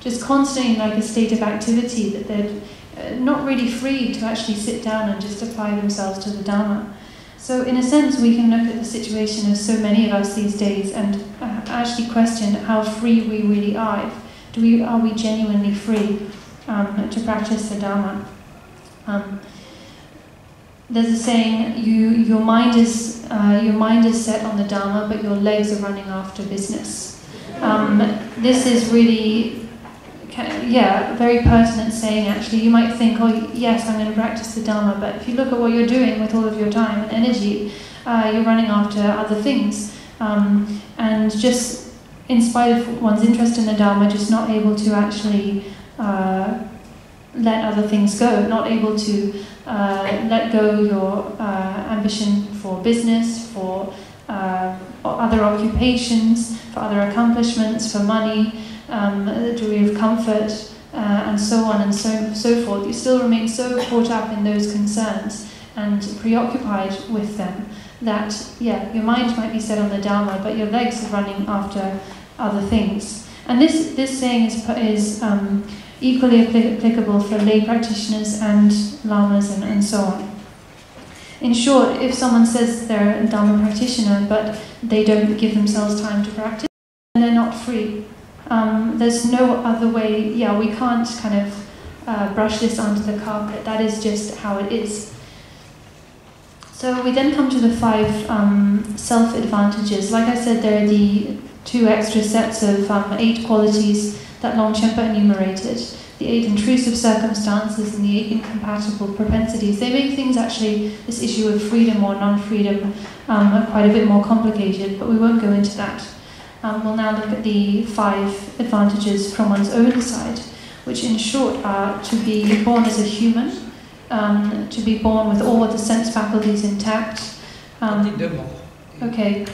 just constantly in like a state of activity that they're not really free to actually sit down and just apply themselves to the Dharma. So in a sense we can look at the situation of so many of us these days and actually question how free we really are. Are we genuinely free? to practice the Dharma. There's a saying: your mind is set on the Dharma, but your legs are running after business. This is really, very pertinent saying. Actually, you might think, oh yes, I'm going to practice the Dharma, but if you look at what you're doing with all of your time and energy, you're running after other things, and just in spite of one's interest in the Dharma, just not able to actually let other things go, not able to let go your ambition for business, for other occupations, for other accomplishments, for money, a degree of comfort, and so on and so forth. You still remain so caught up in those concerns and preoccupied with them that, your mind might be set on the Dharma, but your legs are running after other things. And this saying is equally applicable for lay practitioners and lamas and so on. In short, if someone says they're a Dharma practitioner but they don't give themselves time to practice, then they're not free. There's no other way. We can't kind of brush this onto the carpet. That is just how it is. So we then come to the 5 self-advantages. Like I said, there are the 2 extra sets of 8 qualities that Longchenpa enumerated. The 8 intrusive circumstances and the 8 incompatible propensities. They make things actually, this issue of freedom or non-freedom, quite a bit more complicated, but we won't go into that. We'll now look at the 5 advantages from one's own side, which in short are to be born as a human, to be born with all of the sense faculties intact. Okay.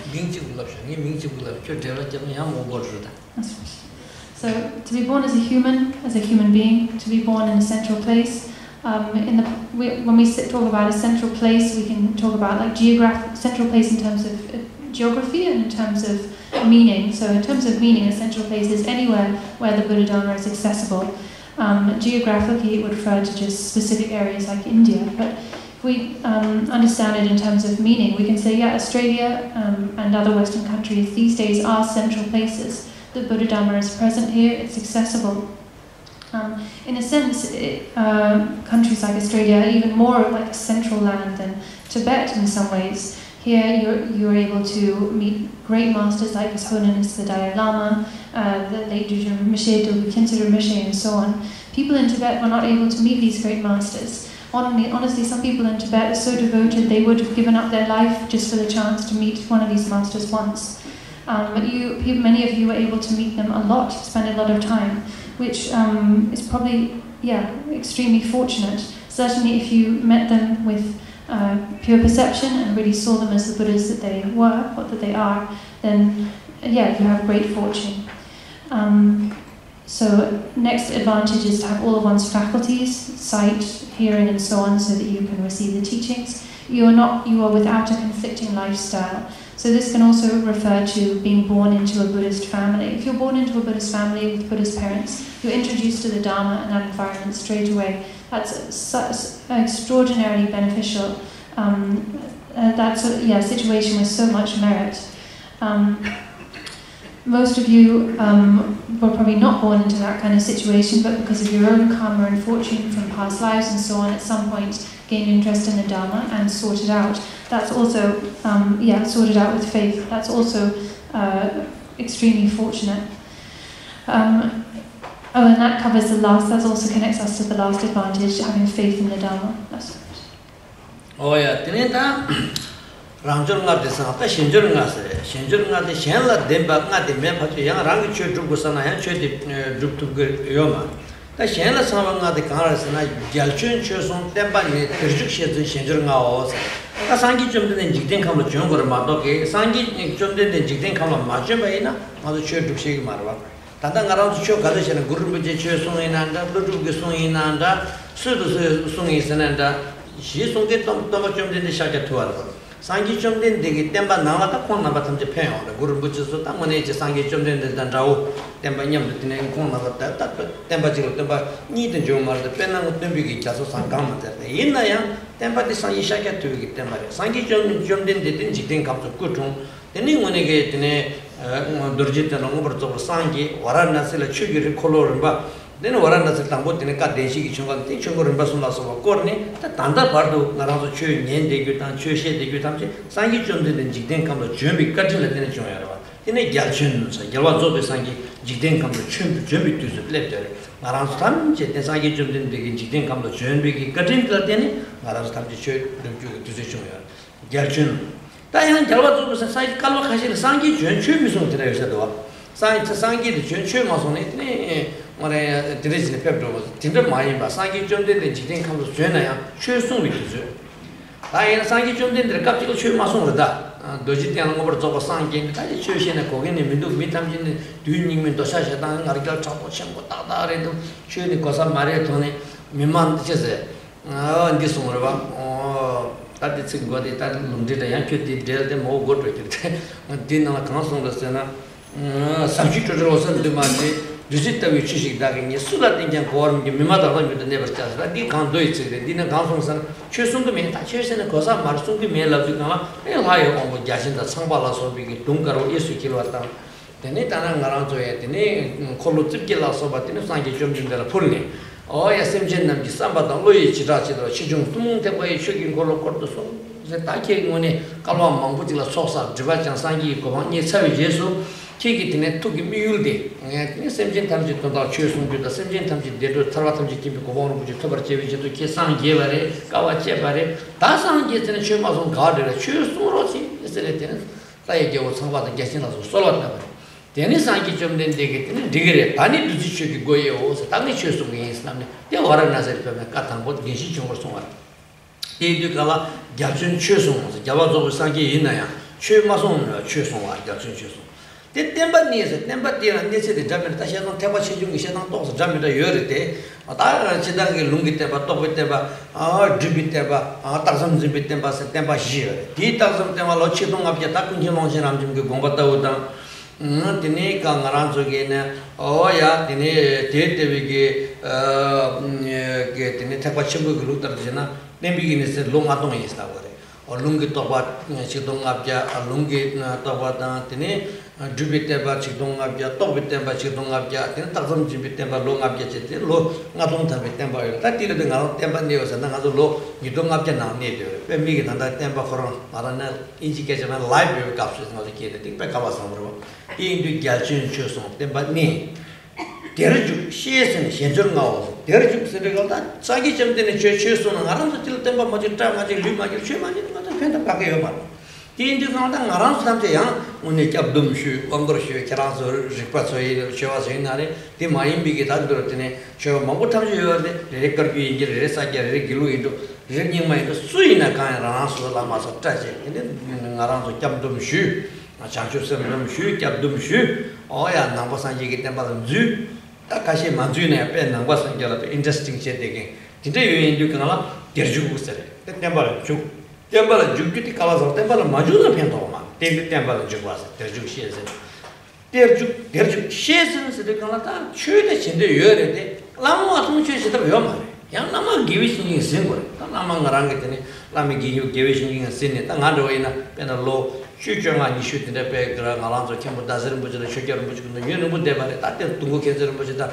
So to be born as a human being, to be born in a central place. When we talk about a central place, we can talk about like central place in terms of geography and in terms of meaning. So in terms of meaning, a central place is anywhere where the Buddha Dharma is accessible. Geographically, it would refer to just specific areas like India. But if we understand it in terms of meaning, we can say, Australia and other Western countries these days are central places. The Buddha Dharma is present here, it's accessible. In a sense, countries like Australia are even more like a central land than Tibet in some ways. Here you're able to meet great masters like His Holiness the Dalai Lama, the late Dujun Rinpoche, Dobu Khyentse Rinpoche, and so on. People in Tibet were not able to meet these great masters. Honestly, some people in Tibet are so devoted they would have given up their life just for the chance to meet one of these masters once. But many of you were able to meet them a lot, spend a lot of time, which is probably, extremely fortunate. Certainly if you met them with pure perception and really saw them as the Buddhas that they were, or that they are, then, you have great fortune. So next advantage is to have all of one's faculties, sight, hearing, and so on, so that you can receive the teachings. You are without a conflicting lifestyle. So this can also refer to being born into a Buddhist family. If you're born into a Buddhist family with Buddhist parents, you're introduced to the Dharma and that environment straight away. That's extraordinarily beneficial. That's a situation with so much merit. Most of you were probably not born into that kind of situation, but because of your own karma and fortune from past lives and so on, at some point gained interest in the Dharma and sorted out. That's also, sorted out with faith. That's also extremely fortunate. And that covers the last, that also connects us to the last advantage, having faith in the Dharma. That's right. Oh yeah, Tineta Ranjuranga de Santa, Shinjuranga, Shinjuranga de Shenla, Dembaka, the Mepa, young Rangi Chudrubusana, and Chudi Drup Yoma. The Shenla Samanga, the Karas, and I Jalchun Choson, Dembani, Kirchuk, the Shinjuranga also. The Sangi jumped in Jitin Kama Jungle Madoke, Sangi jumped in the Jitin Kama Majabaina, or the Church of Shigmarwa. Tantangaran Chokadish and Guru Sunginanda, Lutu Sunginanda, Sudu Sungisananda, she soon get Tomachum in the Shaka to Sangi jumped in the Temba Navata Kona Batam Japan, the Guru Butchers of Tamane, Sangi jumped in the Dandao, Tembanyam, the Tinekona, Tempajil, Temba, Need and Jomar, the Penang of Tembuki, Jaso Sangama, the Inaya, Tempa the Sangi Shaka to get Temba. Sangi jumped in the Dingy comes to Kutum, the new one again, Durjita and Overto Sangi, Warana Silla Chugiri Colorba, Then Warana Tambo in a cat densi chunga, think chunga and Basulas of Corny, the Tanda Pardo, Naranzo Chu, Yen de Gutan, Chushe de Gutamchi, Sangi Jun and Jiden come to Jumbi, cutting the Tenachua. In a Galchun, Yalazo Sangi, Jiden come to Jumbi to the letter. Naranzam, Jetangi Jun, Jiden come to Jumbi, cutting the Teni, Naranzam to the Chunga. Galchun. Diana Jalazo Sangi Kalakashi, Sangi, Chumison to the door. Science Sangi, the Chumas on it, when I did the pepper was Tinder Mayimba, Sangi jumped in, and she didn't come to China, Chusum with you. Diana Sangi jumped in the capital Chumas on that. Dojitian over top of Sangi, the church and a Kogan, and do Mitam doing into Sasha, Argal Chapo, Champo, Tata, Chuni Cosa Maria Tony, Miman, Chese, and this one, that is good, that did a Yankee did them all good with it. Dinner council the Senna. Subject to Rosan de Mate, visit which is dagging, Sulatin can form your mother with the never charge. That you can't do it, they didn't come from some Chusum to me, Tachers and a Cosa, Marsum to me, love to come, and lie on with Jashin that Sambala so big, Dunkaro is to kill at the Netan around to it, the name Kolutilla so, but in a Sanki jumped in the Pulni. Oh, yes, I'm Jenna, Samba, the Louis Chirachi, Chijum, the way shaking Colo Cortoso, the Taki Moni, Kalom, Mambutilla Sosa, Javajan Sangi, Kovani, Savage Jesu. Take it in a took a mule day. Same times you don't choose from the same times you did to Taratam Jiki, which you cover Chevy to Kisan Gevare, Kawachevare, Tasan gets in a Chumas on Garden, choose to Rossi, is the tenant, like you was somewhat guessing as a solo number. Then is Sanki Jum then they get in a degree, I need to teach you to go your Tani choose to be Islam. They were an as a Katan, what Gishi or someone. They do Gala, Gajun Chusum, the Javazo Sanki Inaya, Chumason, Chusum, Gajun Chusum. The temper needs it, temper dear, and this is the German Tashan, Temper Chijung, Shan Tos, German Urite, Chidang Lungiteba, Topiteba, Dribiteba, Tarzan Zibiteba, Temper Shear. 10,000 Temalo Chidong of Yatakun Hilonjan, Gombata, Tine Kangaranzo again, oh yeah, Tine Tevigi, get in a Tapachibu Lutarjana, then begin is a long atom is that way. Or Lungi Tobat, Chidong Abja, a Lungi Tobata, Tine. Jubiteba, Chidongabia, Tobiteba, Chidongabia, and Tazam Jibiteba, long abject, low, not on time with temper. That did the temper news and another low, you don't have to now need to. When we get that temper for Maranel, indication and library captures not the kid, I think back our summer. Into Galchin Choson, temper me. Derju, she is in Shenjung now. Derju said that Sagi jumped in a church on around till temper much time, much Lima, you should imagine what a pen of Pakayoman. He indicated around some young when they kept them shoe, Congress, Caranzo, Rigpa Melbourne, the Mayimbi get out of the show Mabutam, the record being regular into Regging my Suina kind of answer Lamas of Tachi, and then around the Capdom shoe, a chance of some shoe, Capdom shoe, oh yeah, Nambasan get them by Zoo, Takashi Manzuna, pen, and wasn't interesting shit again. Today you can allow Derju said it. The number of Jew. Temple Juki colors of Temple Majuna Pentoma, take the Temple Juwas, the Juk shares it. Their Juk shares the Canata, church in the year, Lama church of Yoma. Young Lama gives me a single, Lama Rangatani, Lama give you giving a sin, Tangadoina, and a low, Chuchama, you shoot in the peg, Alonso Kimbo doesn't put the sugar, which you know, that to look at the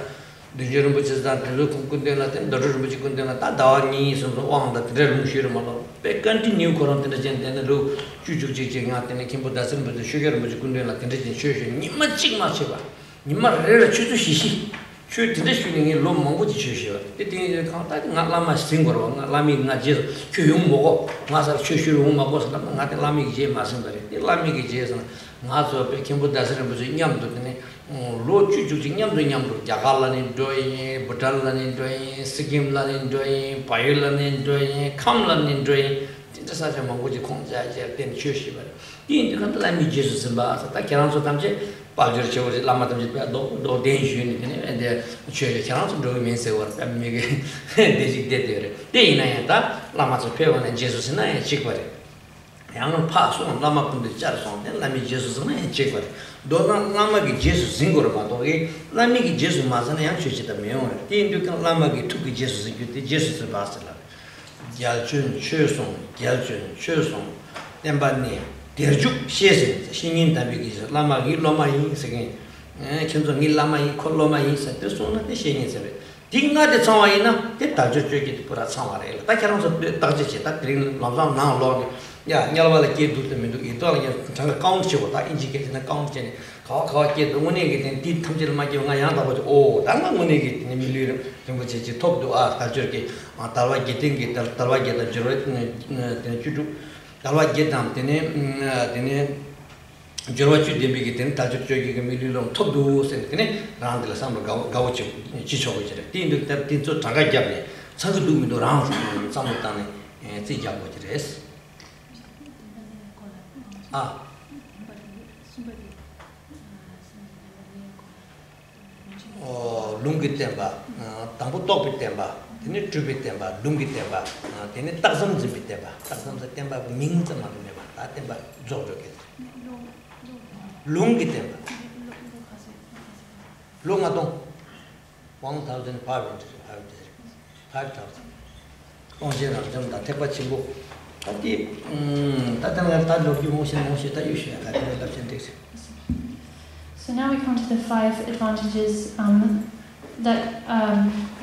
the German which is that the look Kundana, the Rubic Kundana, Dawani, so on that Red Shirmano. They continue current intelligent and the look, Chuchu teaching out in a Kimbo doesn't but the sugar which Kundana condition church, Nimaching Macheva. Nimar Chutu Shishi, shoot to this feeling in low Mongoji Chusha. It is a contact, not Lama single, not Lami Najil, Chuyumbo, Master Chushu, Mabos, not Lami J. Massandari, the Lami Jason, Mazo, Kimbo doesn't was young to the Low Chuching Yam to Yam, Jagalan enjoying, Butalan enjoying, Sikimlan enjoying, Pailan enjoying, Kamlan enjoying, such a Mongoji Konja, then Chushi. The Lami Jesus and Bass, I can also come to Pajer Lamatam, do danger and the church can also do me say what I'm making designated. They in Lamas of Pevan and Jesus and I, Chickbody. I don't pass on Lama from the church on, then let me Jesus and I, Chickbody. Don't Lama get Jesus single about okay, let me get Jesus Mazan and church at the Mayon. Then you can Lama get to be Jesus and get Jesus and Bastila. Galchun, Churson, then by name. Derjuk, she is singing Tabigis, Lama, Loma, again. Chimzo Nilama, Koloma, this one, the Shane is it. Dinga de Sawaina, the Tajo Jackie Pura Samara. That can also Taji, that green Lazan now long. Yeah, Yellow kid to them into Italian count show, that indicating the count. How get the money and did come to my young Ayana, but oh, that money in the million in which you talk to us, Tajurki, Talwa getting it, Talwa get the Juret, Talwa get them, the name. Jorochu de Bigitin, Tajuki, Mililum, Todus, and round the summer Gaucho, Chicho, Tin to Tagajabi, Sandu around Samutani, and Tija, what it is. Ah. Oh, Lungitemba, Tambutopi Temba, then it Trubitemba, Lungitemba, then it doesn't Zibitemba, doesn't the Temba means a mother, that Temba, Jojo. Lungitemba. Lungadon. 1,500. 5,000. On general, that Tepachimbo. So now we come to the 5 advantages the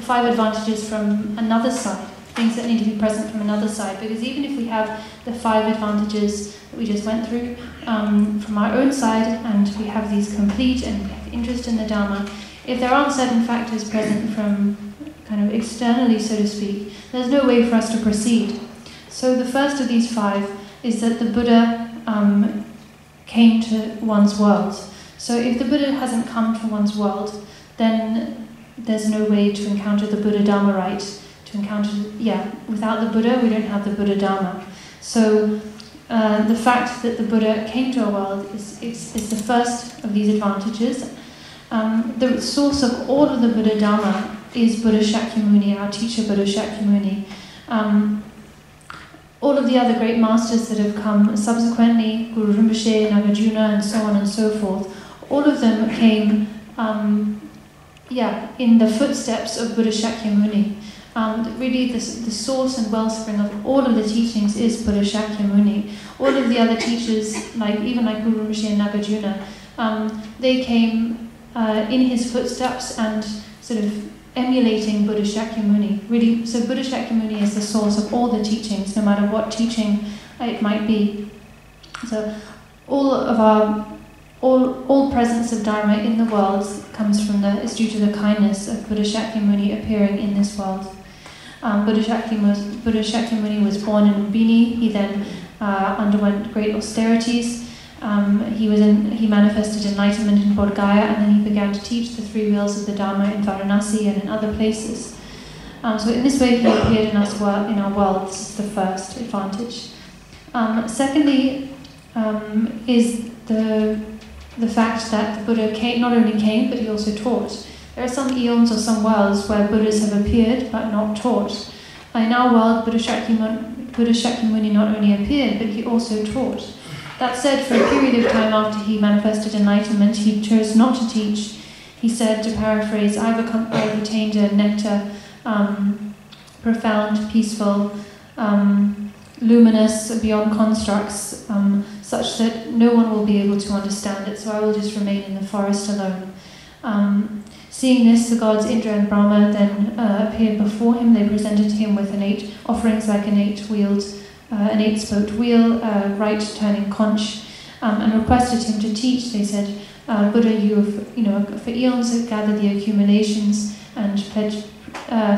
5 advantages from another side, things that need to be present from another side. Because even if we have the 5 advantages that we just went through from our own side, and we have these complete and we have interest in the Dharma, if there aren't certain factors present from kind of externally, so to speak, there's no way for us to proceed. So the first of these 5 is that the Buddha came to one's world. So if the Buddha hasn't come to one's world, then there's no way to encounter the Buddha Dharma right. Without the Buddha, we don't have the Buddha Dharma. So the fact that the Buddha came to our world is the first of these advantages. The source of all of the Buddha Dharma is Buddha Shakyamuni, our teacher Buddha Shakyamuni. All of the other great masters that have come subsequently, Guru Rinpoche, Nagarjuna, and so on and so forth, all of them came in the footsteps of Buddha Shakyamuni. Really the source and wellspring of all of the teachings is Buddha Shakyamuni. All of the other teachers, even like Guru Rinpoche and Nagarjuna, they came in his footsteps and sort of emulating Buddha Shakyamuni. Really, so Buddha Shakyamuni is the source of all the teachings, no matter what teaching it might be. So all presence of Dharma in the world is due to the kindness of Buddha Shakyamuni appearing in this world. Buddha Shakyamuni was born in Lumbini. He then underwent great austerities. He manifested enlightenment in Bodh Gaya, and then he began to teach the 3 wheels of the Dharma in Varanasi and in other places. So in this way he appeared in our world. This is the first advantage. Secondly is the fact that the Buddha not only came, but he also taught. There are some eons or some worlds where Buddhas have appeared but not taught. In our world, Buddha Shakyamuni not only appeared, but he also taught. That said, for a period of time after he manifested enlightenment, he chose not to teach. He said, to paraphrase, I've attained a nectar, profound, peaceful, luminous, beyond constructs, such that no one will be able to understand it, so I will just remain in the forest alone. Seeing this, the gods Indra and Brahma then appeared before him. They presented him with offerings like an 8-spoked wheel, right turning conch, and requested him to teach. They said, Buddha, you have, for eons have gathered the accumulations and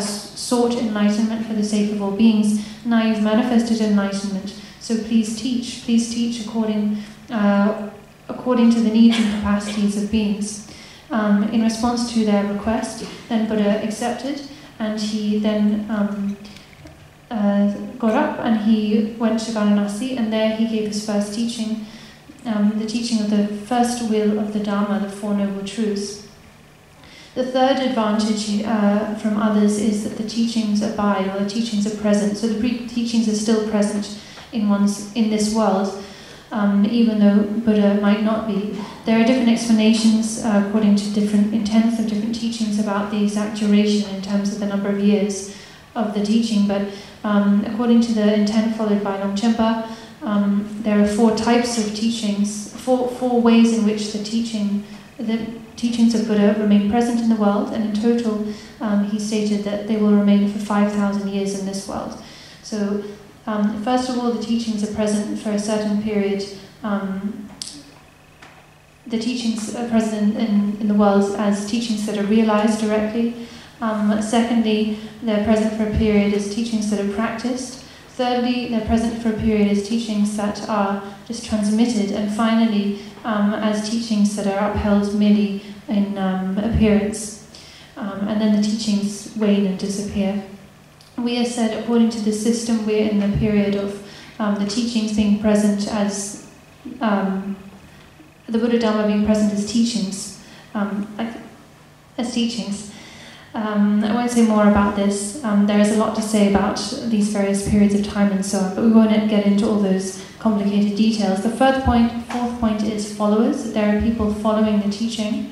sought enlightenment for the sake of all beings. Now you've manifested enlightenment, so please teach according to the needs and capacities of beings. In response to their request, then Buddha accepted, and he then got up and he went to Varanasi, and there he gave his first teaching, the teaching of the first wheel of the Dharma, the 4 Noble Truths. The third advantage from others is that the teachings abide, or the teachings are present. So the teachings are still present in this world, even though Buddha might not be. There are different explanations according to different intents of different teachings about the exact duration in terms of the number of years of the teaching, but according to the intent followed by Longchenpa, there are 4 types of teachings, four ways in which the teaching the teachings of Buddha remain present in the world, and in total he stated that they will remain for 5,000 years in this world. So first of all, the teachings are present for a certain period. The teachings are present in the world as teachings that are realized directly. Secondly, they're present for a period as teachings that are practiced. Thirdly, they're present for a period as teachings that are just transmitted. And finally, as teachings that are upheld merely in appearance. And then the teachings wane and disappear. We have said, according to this system, we're in the period of the teachings being present as the Buddha Dharma being present as teachings, I won't say more about this. There is a lot to say about these various periods of time and so on, but we won't get into all those complicated details. The fourth point is followers. There are people following the teaching.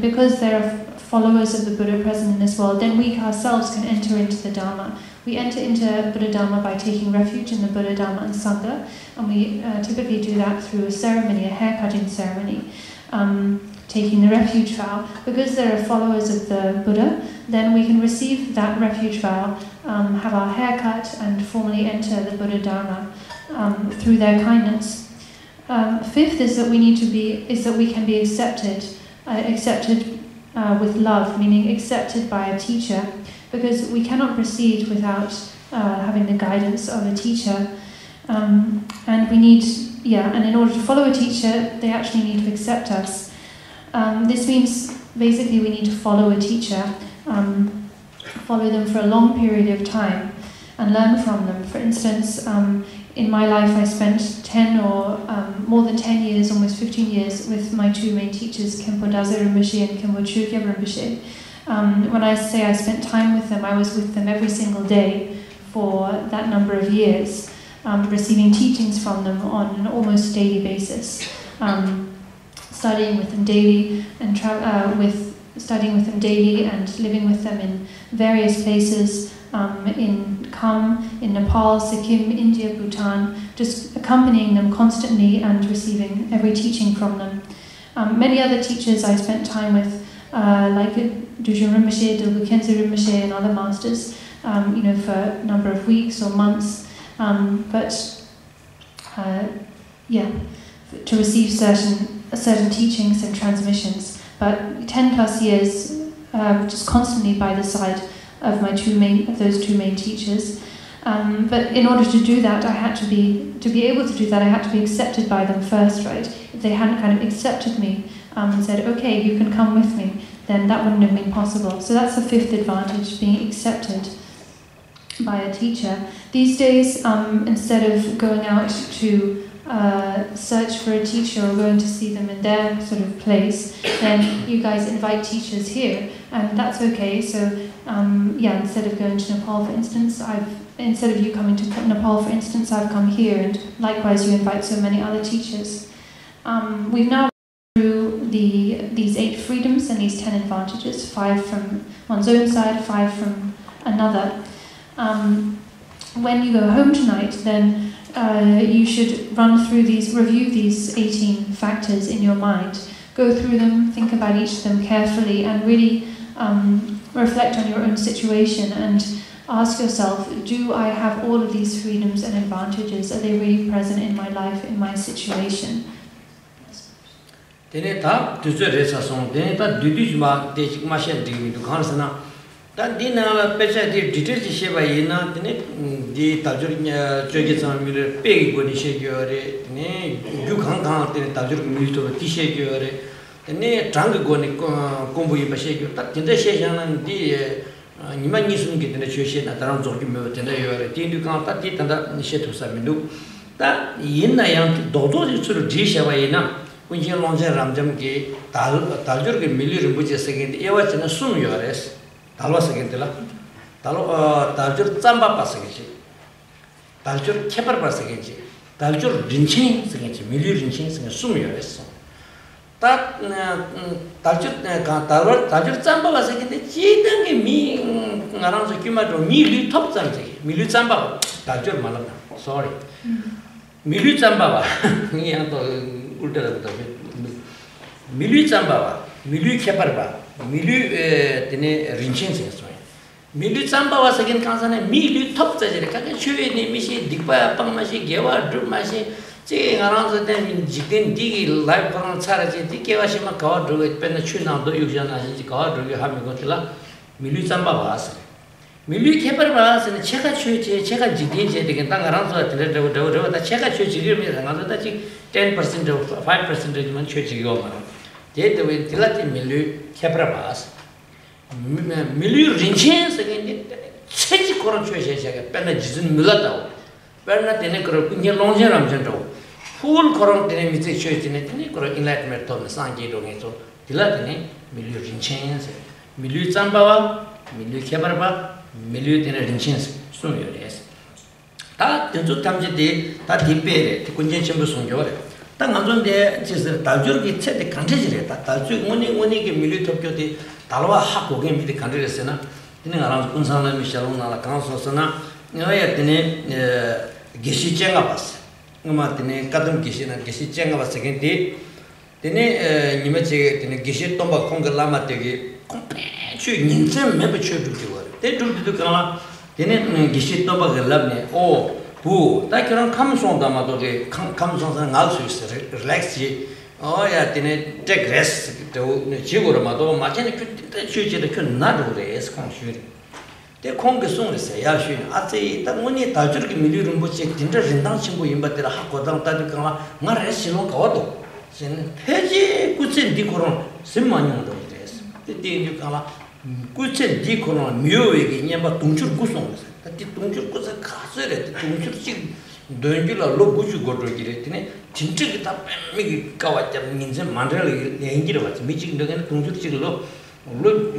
Because there are followers of the Buddha present in this world, then we ourselves can enter into the Dharma. We enter into Buddha Dharma by taking refuge in the Buddha Dharma and Sangha, and we typically do that through a ceremony, a hair-cutting ceremony, taking the refuge vow. Because there are followers of the Buddha, then we can receive that refuge vow, have our hair cut, and formally enter the Buddha Dharma through their kindness. Fifth is that we can be accepted with love, meaning accepted by a teacher, because we cannot proceed without having the guidance of a teacher, and we need, and in order to follow a teacher, they actually need to accept us. This means basically we need to follow a teacher, follow them for a long period of time, and learn from them. For instance, in my life I spent 10 or more than 10 years, almost 15 years, with my two main teachers, Khenpo Daze Rinpoche and Khenpo Chögyab Rinpoche. When I say I spent time with them, I was with them every single day for that number of years, receiving teachings from them on an almost daily basis, studying with them daily and living with them in various places, in Kham, in Nepal, Sikkim, India, Bhutan, just accompanying them constantly and receiving every teaching from them. Many other teachers I spent time with, like Dujun Rinpoche, Dilgu Khyentse Rinpoche and other masters, for a number of weeks or months, to receive certain teachings and transmissions. But 10 plus years, just constantly by the side of those two main teachers. But in order to do that, to be able to do that, I had to be accepted by them first, right? If they hadn't kind of accepted me and said, okay, you can come with me, then that wouldn't have been possible. So that's the fifth advantage, being accepted by a teacher. These days, instead of going out to search for a teacher or going to see them in their sort of place, then you guys invite teachers here, and that's okay. So instead of going to Nepal, for instance, instead of you coming to Nepal, for instance, I've come here, and likewise you invite so many other teachers. We've now gone through these 8 freedoms and these 10 advantages, 5 from one's own side, 5 from another. When you go home tonight, then you should review these 18 factors in your mind. Go through them, think about each of them carefully, and really reflect on your own situation and ask yourself, do I have all of these freedoms and advantages? Are they really present in my life, in my situation? Dina pecha di details sheba yena di tajur joge samir pegi goni shegyore ne yu khang khang te tajur milto ti shegyore ne trang goni kombu yi bashegyo ta tinda shejana di nima nisun gi tene choshe na taram zorgi me tenda yore ti du kan ta ti tanda nishetu samindu ta yena yang dodo ji suru di sheba yena unjin lonje ramjam ki tajur gi mili rumbu je segend ewa chena sum yores 달와 세겐들라 달로 달줄 짬바 빠세게지 달줄 캐퍼 빠세게지 달줄 린칭 세게지 밀리 린칭 세게 숨이었어 딱 달줄 달줄 짬바 빠세게데 지등게 미 나랑서 기마도 밀리 톱장지 밀리 짬바 달줄 말았다 sorry 밀리 짬바바 이게 또 울더라고도 Milu Zambawa, Milu Keparba, Milu Rinchin. Milu Zambawa second consonant, Milu top the Kakachu, Mishi, Digba, Pangmashi, Geva, Drumashi, saying around the time in Jikin Digi, live from Saraji, Dikawashima Kawa, Penachuna, do you Kawa, do you have me gotilla? Milu Zambawas. Milu Keparba and Cheka Chuchi, Cheka Jidin, they can tang around the Cheka Chuchi, another 10% or 5% man Chuchi Goma. They will Tilati Milu Keparabas. Milu Rinchins again, Cheki Koran Chuchi, Penajin Mulata, Bernard Denecro, Longeram Gento, full Koran Denemic Church in enlightenment on the Sanji Donato, Tilatine, Milu Rinchins, Milu Zambawa, Milu Keparaba. Milu Rinchins, soon yes. That into Tamji, that debate, the conjunction was on your. Tangan there, just the Tajur said the country, that Tajur only Milu Tokyo, Talwa Hako game with the country Sena, then around Kunsana, Michelona, La Council Sena, Noyatine Gishi Changabas, Nomatine, Katum Gishin and Gishi Changabas second day, then Nimachi, Gishi Tomba Konga Lama Tegi, Ninsen member church to do. They do the Kala, then Gishi Tomba Labne, oh, who, that can come from Damadoge, comes on an also relax ye, oh, yeah, then take rest to Chiguramato, Martin, the church that could not do this consumed. They congressman say, Yashin, I say that only Tajur million bush, Tinder and dancing with him, but the Hako down Tadukama, Maresilon Auto. Then Peggy could send Dicoron, Simon days. The day you call good send Dicoron, Muig, Yamba Tunchur Gusons. That the Tunchur was a castle, Tunchur Chig, Dungula, low bush you got regulating, Tinchik it up and make it Kawat means a mandrel, the angel was meeting the Tunchur Chiglo, look,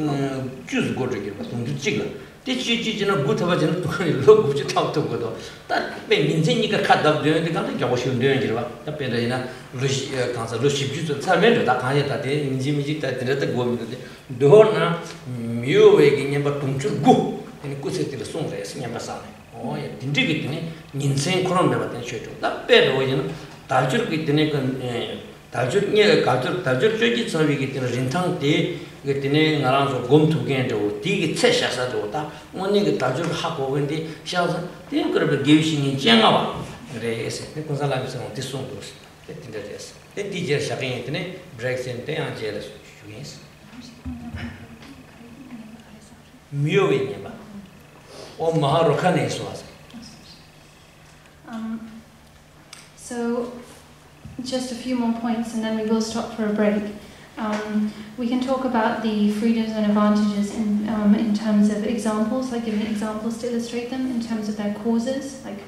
choose good regular, Tunchur Chiglo. Did you know good about look what you talk to go? That means you can cut up during the country, Jawashim doing it. The Pedina, Council, Luship, Salmento, that kind of day in Jimmy that the go. The Horna, Mew waking about Tunchu go, and could say to the song, Yambasane. Oh, yeah, didn't it me? Insane Coron never then show. That bed, you know, Tajur with the neck and Tajur near Tajur, Tajur, so we get in a Rintang day. Get the name around for gum to get to dig it, Sesha, only the Tajur Hako when they shells, they could have given in Jangawa. The Consalams on this one goes. The teacher Shakin, breaks in the Angelus. Mewing or Maharokanes was. So, just a few more points and then we will stop for a break. We can talk about the freedoms and advantages in terms of examples, like giving examples to illustrate them, in terms of their causes, like,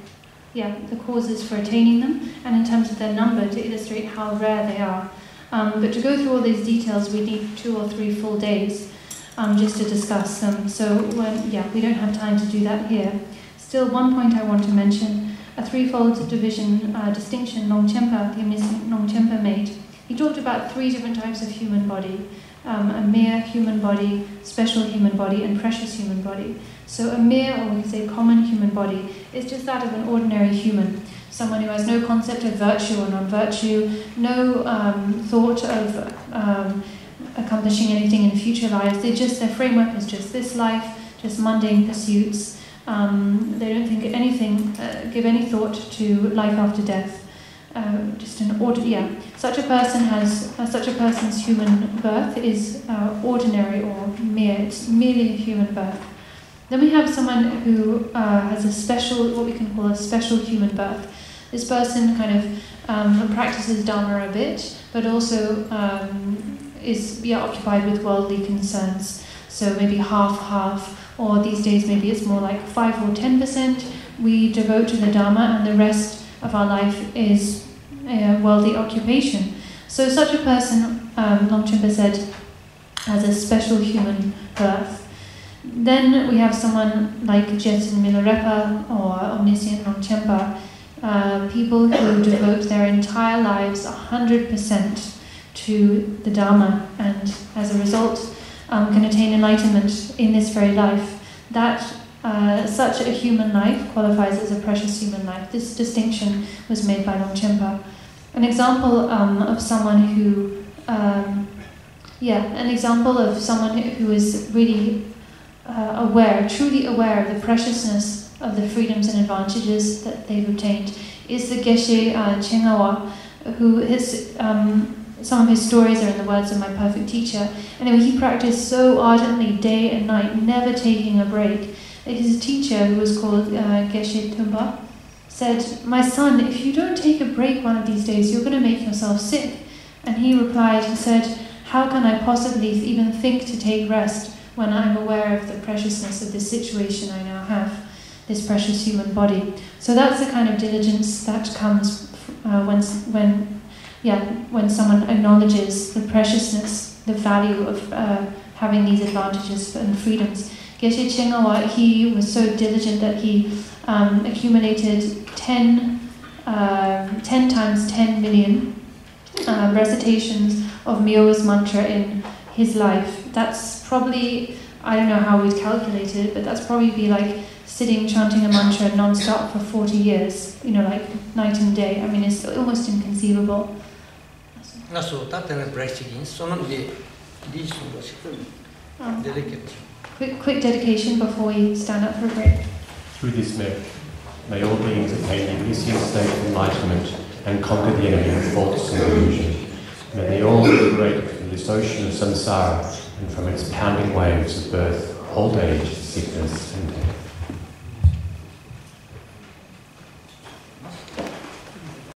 yeah, the causes for attaining them, and in terms of their number to illustrate how rare they are. But to go through all these details, we need 2 or 3 full days just to discuss them. So, we don't have time to do that here. Still, one point I want to mention, a threefold distinction Longchenpa, the omniscient Longchenpa made. He talked about 3 different types of human body, a mere human body, special human body, and precious human body. So a mere, or we could say common human body, is just that of an ordinary human, someone who has no concept of virtue or non-virtue, no thought of accomplishing anything in future lives. Their framework is just this life, just mundane pursuits. They don't think anything, give any thought to life after death. Just an such a person's human birth is ordinary or mere. It's merely a human birth. Then we have someone who has a special, what we can call a special human birth. This person kind of practices Dharma a bit, but also is occupied with worldly concerns. So maybe half, or these days maybe it's more like 5 or 10% we devote to the Dharma, and the rest of our life is worldly occupation. So such a person, Longchenpa said, has a special human birth. Then we have someone like Jetsun Milarepa or Omniscient Longchenpa, people who devote their entire lives 100% to the Dharma, and as a result can attain enlightenment in this very life. That such a human life qualifies as a precious human life. This distinction was made by Longchenpa. An example of someone who an example of someone who is really truly aware of the preciousness of the freedoms and advantages that they've obtained is the Geshe Chengawa, who some of his stories are in the words of my perfect teacher. Anyway, he practiced so ardently day and night, never taking a break, that his teacher, who was called Geshe Tumba, said, "My son, if you don't take a break one of these days, you're going to make yourself sick." And he replied, he said, "How can I possibly even think to take rest when I'm aware of the preciousness of this situation I now have, this precious human body?" So that's the kind of diligence that comes when someone acknowledges the preciousness, the value of having these advantages and freedoms. Geshe Chengawa, he was so diligent that he accumulated 10 times 10 million recitations of Myo's mantra in his life. That's probably, I don't know how we'd calculate it, but that's probably be like sitting chanting a mantra non-stop for 40 years, like night and day. I mean, it's almost inconceivable. Quick dedication before we stand up for a break. Through this merit, may all beings attain the Elysian state of enlightenment and conquer the enemy of false and illusion. May they all be liberated from this ocean of samsara and from its pounding waves of birth, old age, sickness and death.